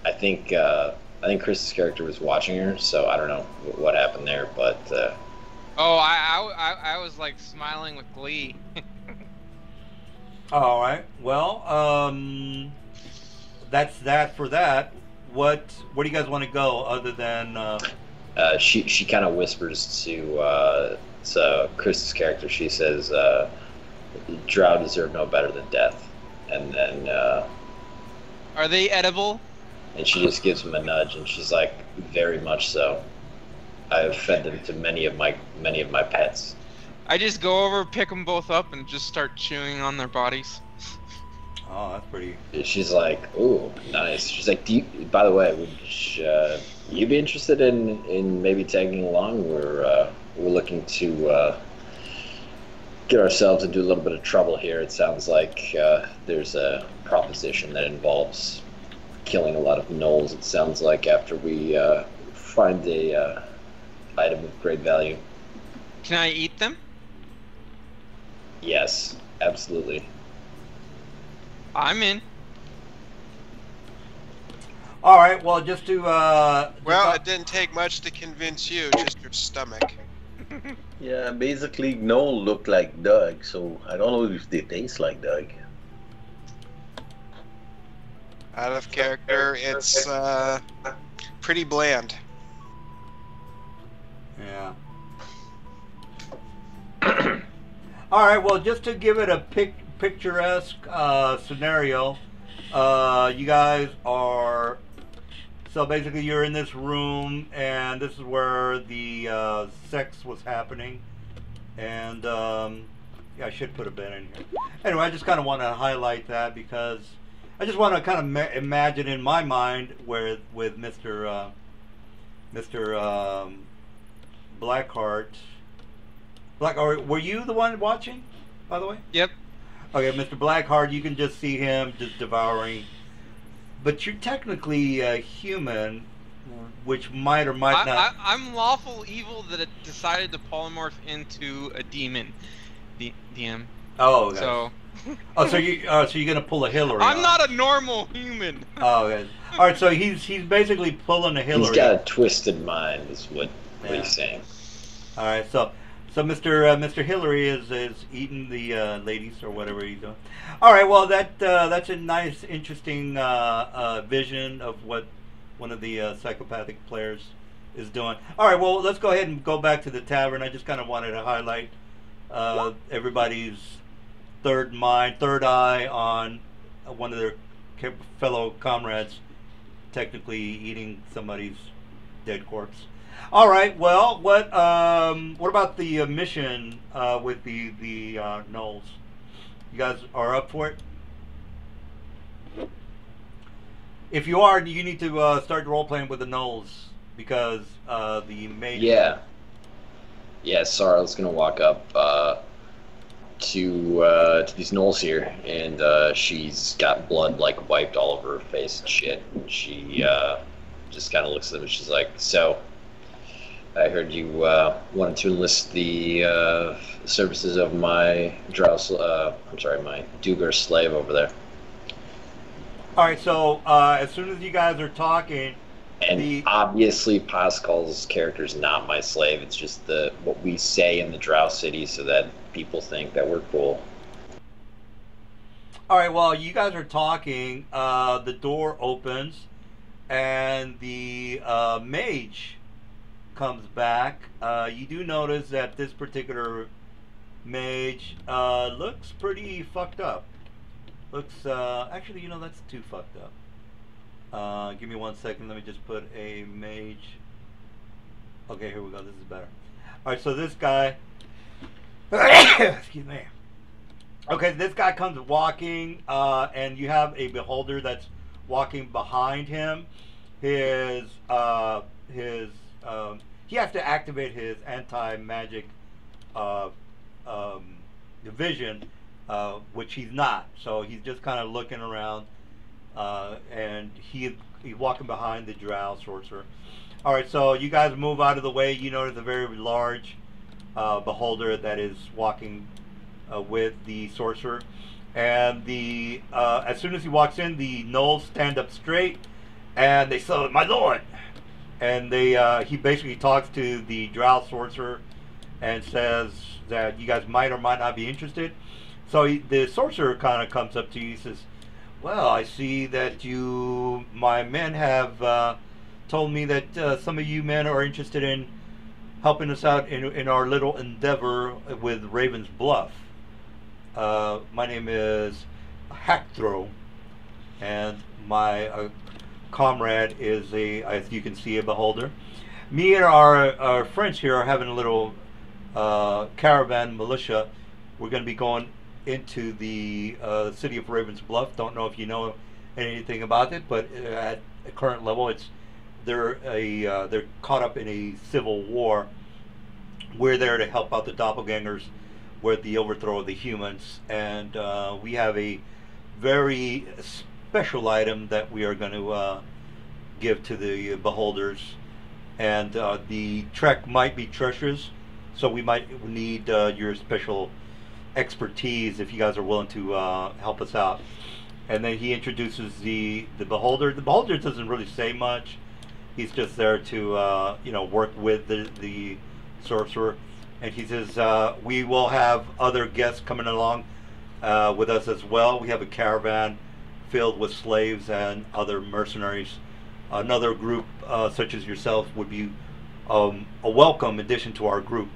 I think Chris's character was watching her, so I don't know what happened there, but. Oh, I was like smiling with glee. All right. Well, that's that for that. Where do you guys want to go other than? She kind of whispers to Chris's character. She says, "Drow deserve no better than death," and then. Are they edible? And she just gives him a nudge, and she's like, "Very much so. I have fed them to many of my pets." I just go over, pick them both up, and just start chewing on their bodies. Oh, that's pretty. She's like, "Ooh, nice." She's like, "By the way, would you be interested in maybe tagging along? We're looking to get ourselves into a little bit of trouble here. It sounds like there's a proposition that involves killing a lot of gnolls. It sounds like after we find a item of great value." Can I eat them? Yes, absolutely. I'm in. All right. Well, just to. Well, it didn't take much to convince you, just your stomach. Yeah, basically, Gnoll look like Doug, so I don't know if they taste like Doug. Out of character, it's pretty bland. Yeah. All right. Well, just to give it a picturesque scenario, you guys are. So basically, you're in this room, and this is where the sex was happening. And yeah, I should put a bed in here. Anyway, I just kind of want to highlight that because I just want to kind of imagine in my mind where with Mr. Blackheart. Were you the one watching, by the way? Yep. Okay, Mr. Blackheart, you can just see him just devouring but you're technically a human, which might or might not. I'm lawful evil that it decided to polymorph into a demon. DM. Oh, okay. So. So you're gonna pull a Hillary. I'm not a normal human. Oh, okay. All right. So he's basically pulling a Hillary. He's got a twisted mind, is what Yeah. he's saying. All right. So Mr. Hillary is eating the ladies or whatever he's doing. All right. Well, that's a nice, interesting vision of what one of the psychopathic players is doing. All right. Well, let's go ahead and go back to the tavern. I just kind of wanted to highlight everybody's third eye on one of their fellow comrades technically eating somebody's dead corpse. All right. Well, what about the mission with the gnolls? You guys are up for it? If you are, you need to start role playing with the gnolls because the main. Yeah. Yeah. Sarah's gonna walk up to these gnolls here, and she's got blood like wiped all over her face and shit. And she just kind of looks at them and she's like, "So, I heard you wanted to enlist the services of my my Dugar slave over there." All right. So as soon as you guys are talking, and obviously Pascal's character is not my slave. It's just what we say in the Drow City so that people think that we're cool. All right. Well, you guys are talking. The door opens, and the mage comes back. You do notice that this particular mage looks pretty fucked up. Looks actually, that's too fucked up. Give me 1 second. Let me just put a mage. Okay, here we go. This is better. All right. So this guy. Excuse me. Okay, this guy comes walking, and you have a beholder that's walking behind him. He has to activate his anti-magic division, which he's not. So he's just kind of looking around, and he's walking behind the drow sorcerer. All right, so you guys move out of the way. You notice a very large beholder that is walking with the sorcerer, and as soon as he walks in, the gnolls stand up straight, and they say, "My lord," and he basically talks to the drow sorcerer and says that you guys might or might not be interested. So the sorcerer kind of comes up to you. He says, "Well, I see that my men have told me that some of you men are interested in helping us out in our little endeavor with Raven's Bluff. My name is Hackthrow, and my comrade is as you can see, a beholder. Me and our friends here are having a little caravan militia. We're going to be going into the city of Raven's Bluff. Don't know if you know anything about it, but at the current level, they're caught up in a civil war. We're there to help out the doppelgangers with the overthrow of the humans, and we have a very special item that we are going to give to the beholders, and the trek might be treacherous, so we might need your special expertise if you guys are willing to help us out." And then he introduces the beholder. The beholder doesn't really say much. He's just there to work with the sorcerer, and he says, "We will have other guests coming along with us as well. We have a caravan filled with slaves and other mercenaries. Another group such as yourself would be a welcome addition to our group."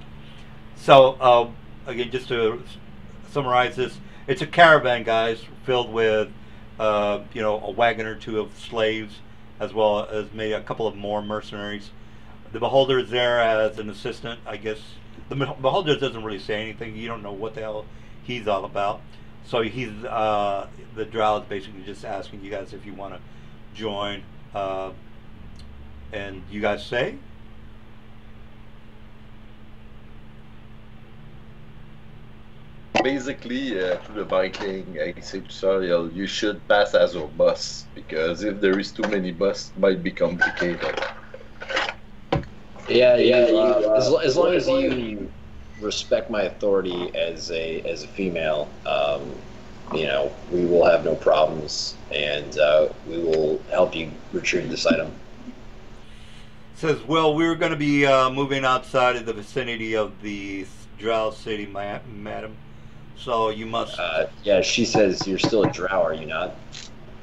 So again, just to summarize this, it's a caravan, guys, filled with a wagon or two of slaves, as well as maybe a couple of more mercenaries. The beholder is there as an assistant, I guess. The beholder doesn't really say anything. You don't know what the hell he's all about. So the drow is basically just asking you guys if you want to join. And you guys say? basically, to the Viking, I say to Sariel, you should pass as a boss, because if there is too many boss, it might be complicated. Yeah, as long as you respect my authority as a female, we will have no problems, and we will help you retrieve this item. Says, well, we're going to be moving outside of the vicinity of the Drow City, madam. So you must. Yeah, she says you're still a drow, are you not?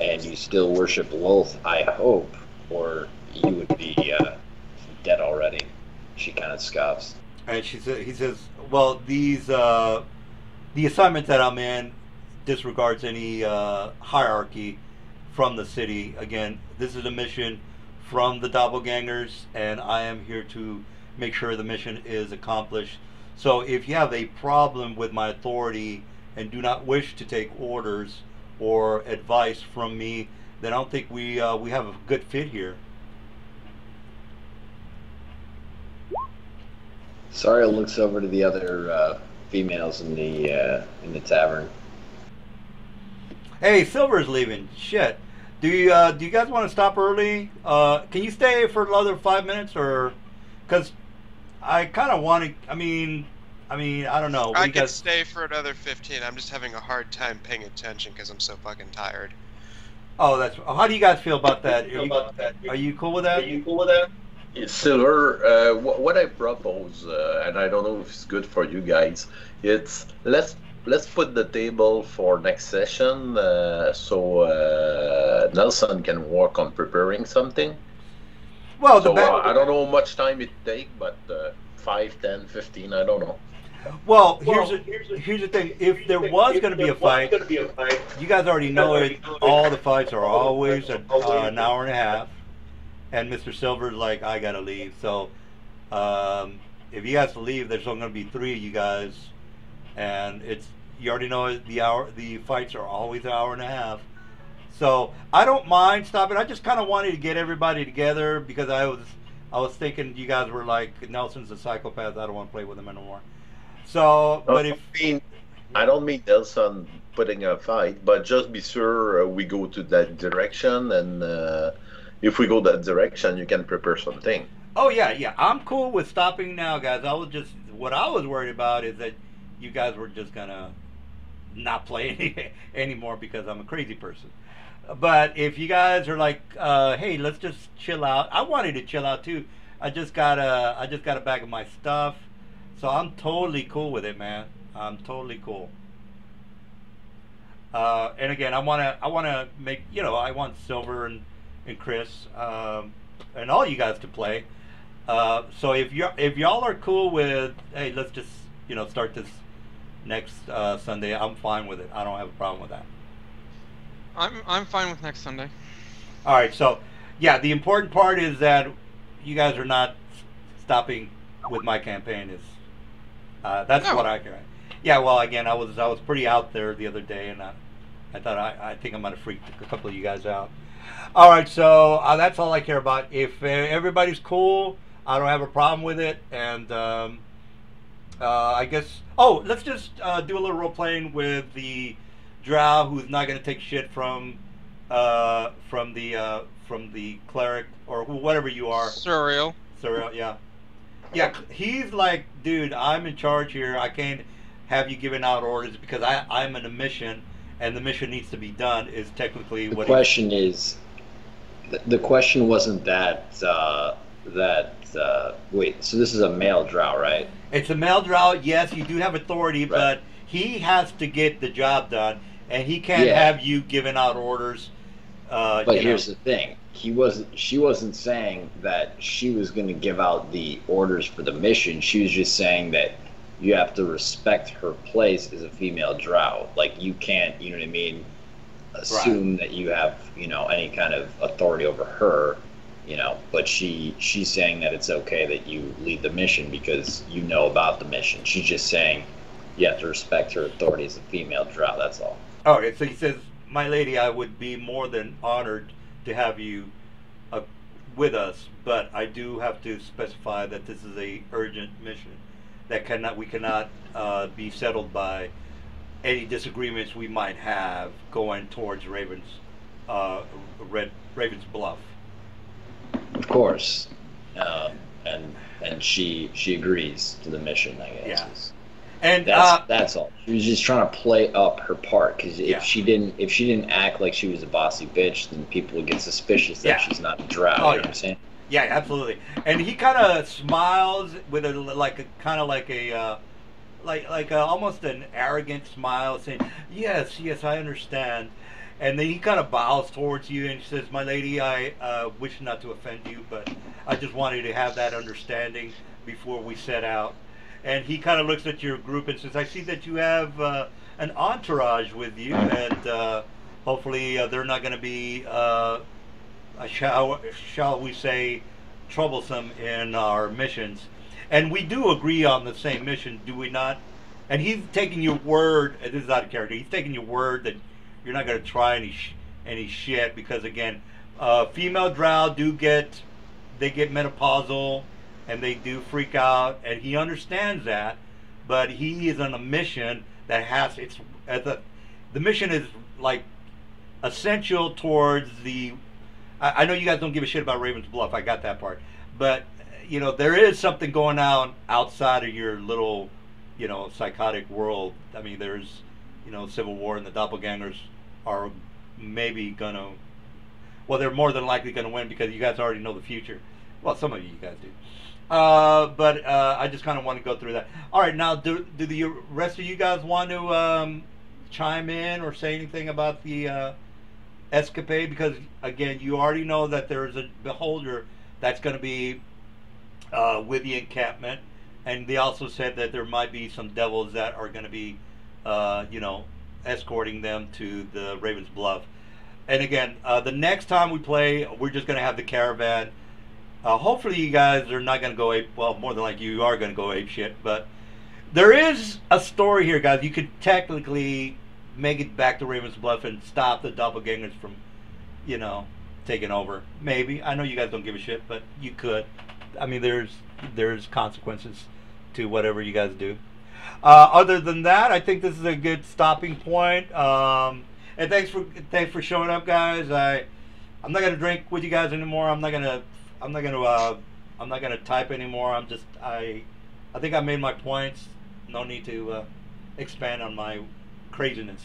And you still worship Lolth, I hope, or you would be dead already. She kind of scoffs. And he says, well, the assignment that I'm in disregards any hierarchy from the city. Again, this is a mission from the doppelgangers, and I am here to make sure the mission is accomplished. So if you have a problem with my authority and do not wish to take orders or advice from me, then I don't think we have a good fit here. Saria looks over to the other females in the tavern. Hey, Silver's leaving. Shit. Do you guys want to stop early? Can you stay for another 5 minutes, or because I kind of want to. I mean, I don't know. I could stay for another 15. I'm just having a hard time paying attention because I'm so fucking tired. Oh, that's. How do you guys feel about that? Are you cool with that? Silver, what I propose, and I don't know if it's good for you guys, it's let's put the table for next session, so Nelson can work on preparing something. Well, so I don't know how much time it take, but 5, 10, 15, I don't know. Well, here's the thing. If there was going to be a fight, you guys already know it. All the fights are always an hour and a half. And Mr. Silver's like, I gotta leave. So, if you guys leave, there's only gonna be 3 of you guys, and you already know the fights are always an hour and a half. So I don't mind stopping. I just kind of wanted to get everybody together because I was thinking you guys were like, Nelson's a psychopath. I don't want to play with him anymore. So, but I don't mean Nelson putting a fight, but just be sure we go to that direction, and if we go that direction, you can prepare something. Oh yeah, I'm cool with stopping now, guys. What I was worried about is that you guys were just gonna not play anymore because I'm a crazy person. But if you guys are like, hey, let's just chill out. I wanted to chill out too. I just got a bag of my stuff, so I'm totally cool with it, man. I'm totally cool. And again, I wanna make, I want Silver and Chris and all you guys to play. So if y'all are cool with, hey, let's just start this next Sunday, I'm fine with it. I don't have a problem with that. I'm fine with next Sunday. All right. So yeah, the important part is that you guys are not stopping with my campaign. That's what I can. Yeah. Well, again, I was pretty out there the other day, and I thought I think I might have freaked a couple of you guys out. All right, so that's all I care about. If everybody's cool, I don't have a problem with it, and I guess. Oh, let's just do a little role playing with the drow who's not going to take shit from the cleric or whatever you are. Surreal, yeah. He's like, dude, I'm in charge here. I can't have you giving out orders because I'm in a mission. And the mission needs to be done is technically what. The question is, the question wasn't that wait. So this is a male drow, right? It's a male drow. Yes, you do have authority, right. But he has to get the job done, and he can't have you giving out orders. But here's the thing: she wasn't saying that she was going to give out the orders for the mission. She was just saying that you have to respect her place as a female drow. Like, you can't, you know what I mean, assume that you have, any kind of authority over her, but she's saying that it's okay that you lead the mission because you know about the mission. She's just saying you have to respect her authority as a female drow, that's all. All right, so he says, my lady, I would be more than honored to have you with us, but I do have to specify that this is a urgent mission that we cannot be settled by any disagreements we might have going towards uh, Ravens Bluff. Of course, and she agrees to the mission. I guess. Yeah. And That's all. She was just trying to play up her part, because Yeah. if she didn't act like she was a bossy bitch, then people would get suspicious that Yeah. she's not a drow. Oh, You know yeah. what I'm saying? yeah, absolutely. And he kind of smiles with almost an arrogant smile, saying, "Yes, yes, I understand." And then he kind of bows towards you and says, "My lady, I wish not to offend you, but I just wanted to have that understanding before we set out." And he kind of looks at your group and says, "I see that you have an entourage with you, and hopefully they're not going to be, shall we say, troublesome in our missions." And we do agree on the same mission, do we not? And he's taking your word. This is out of character. He's taking your word that you're not going to try any shit, because again, female drow get menopausal and they do freak out, and he understands that, but he is on a mission that has the mission is like essential towards the. I know you guys don't give a shit about Raven's Bluff. I got that part, but there is something going on outside of your little, psychotic world. I mean, there's, civil war, and the doppelgangers are maybe gonna. Well, they're more than likely gonna win, because you guys already know the future. Well, some of you guys do. But I just kind of want to go through that. All right, now do the rest of you guys want to chime in or say anything about the escapade? Because again, you already know that there's a beholder that's going to be with the encampment, and they also said that there might be some devils that are going to be, escorting them to the Ravens Bluff. And again, the next time we play, we're just going to have the caravan. Hopefully you guys are not going to go ape. Well, more than likely you are going to go ape shit. But there is a story here, guys. You could technically make it back to Ravens Bluff and stop the doppelgangers from, taking over. Maybe. I know you guys don't give a shit, but you could. I mean, there's consequences to whatever you guys do. Other than that, I think this is a good stopping point. And thanks for showing up, guys. I'm not gonna drink with you guys anymore. I'm not gonna type anymore. I think I made my points. No need to expand on my craziness.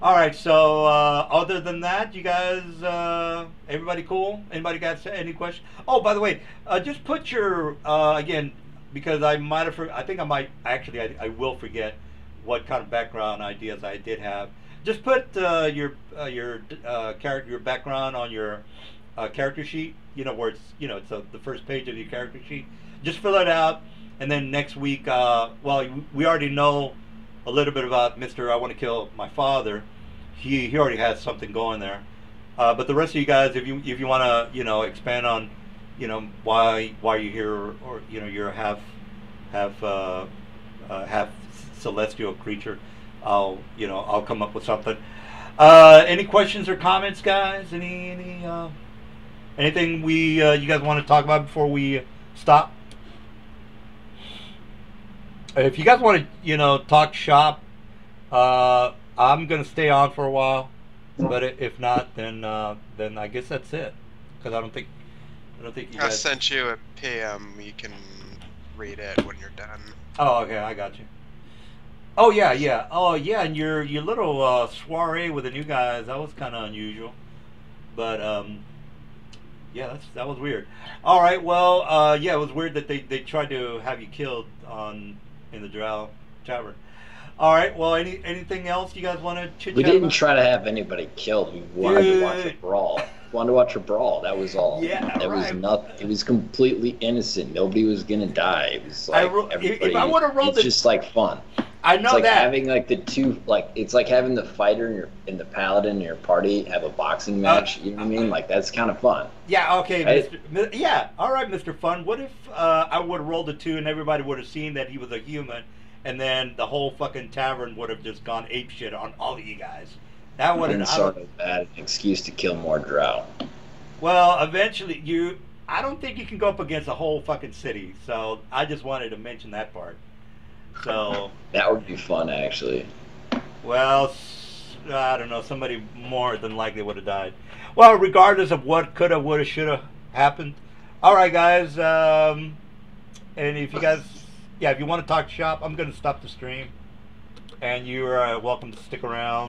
All right. So other than that, you guys, everybody cool? Anybody got any questions? Oh, by the way, just put your again, because I might have. I think I might actually. I will forget what kind of background ideas I did have. Just put your character, your background on your character sheet. Where it's it's the first page of your character sheet. Just fill it out, and then next week, we already know a little bit about Mr. I want to kill my father. He already has something going there. But the rest of you guys, if you want to expand on why you're here, or you're half celestial creature, I'll come up with something. Any questions or comments, guys? Anything you guys want to talk about before we stop? If you guys want to talk shop, I'm gonna stay on for a while. But if not, then I guess that's it. Because I don't think you I guys. sent you a PM. You can read it when you're done. Oh, okay, I got you. Oh yeah. Oh yeah, and your little soiree with the new guys, that was kind of unusual. But yeah, that was weird. All right, well, yeah, it was weird that they tried to have you killed in the Drow Tavern. All right, well, anything else you guys want to chit chat We didn't about? try to have anybody killed. We wanted to watch a brawl. We wanted to watch a brawl. That was all. Yeah, That was right. nothing. It was completely innocent. Nobody was gonna die. It was like everybody. if I would have rolled it's just like fun. I know It's like that. having like the two, like it's like having the fighter and the paladin in your party have a boxing match. You know what I mean? Like that's kind of fun. Yeah, okay, Right? yeah, all right, Mr. Fun. What if I would have rolled a 2 and everybody would have seen that he was a human, and then the whole fucking tavern would have just gone apeshit on all of you guys? That would And have. sort of had an excuse to kill more drow. Well, eventually, I don't think you can go up against a whole fucking city. So I just wanted to mention that part. So That would be fun, actually. Well, I don't know. Somebody more than likely would have died. Well, regardless of what could have, would have, should have happened. All right, guys. And if you guys, yeah, if you want to talk shop, I'm going to stop the stream. And you're welcome to stick around.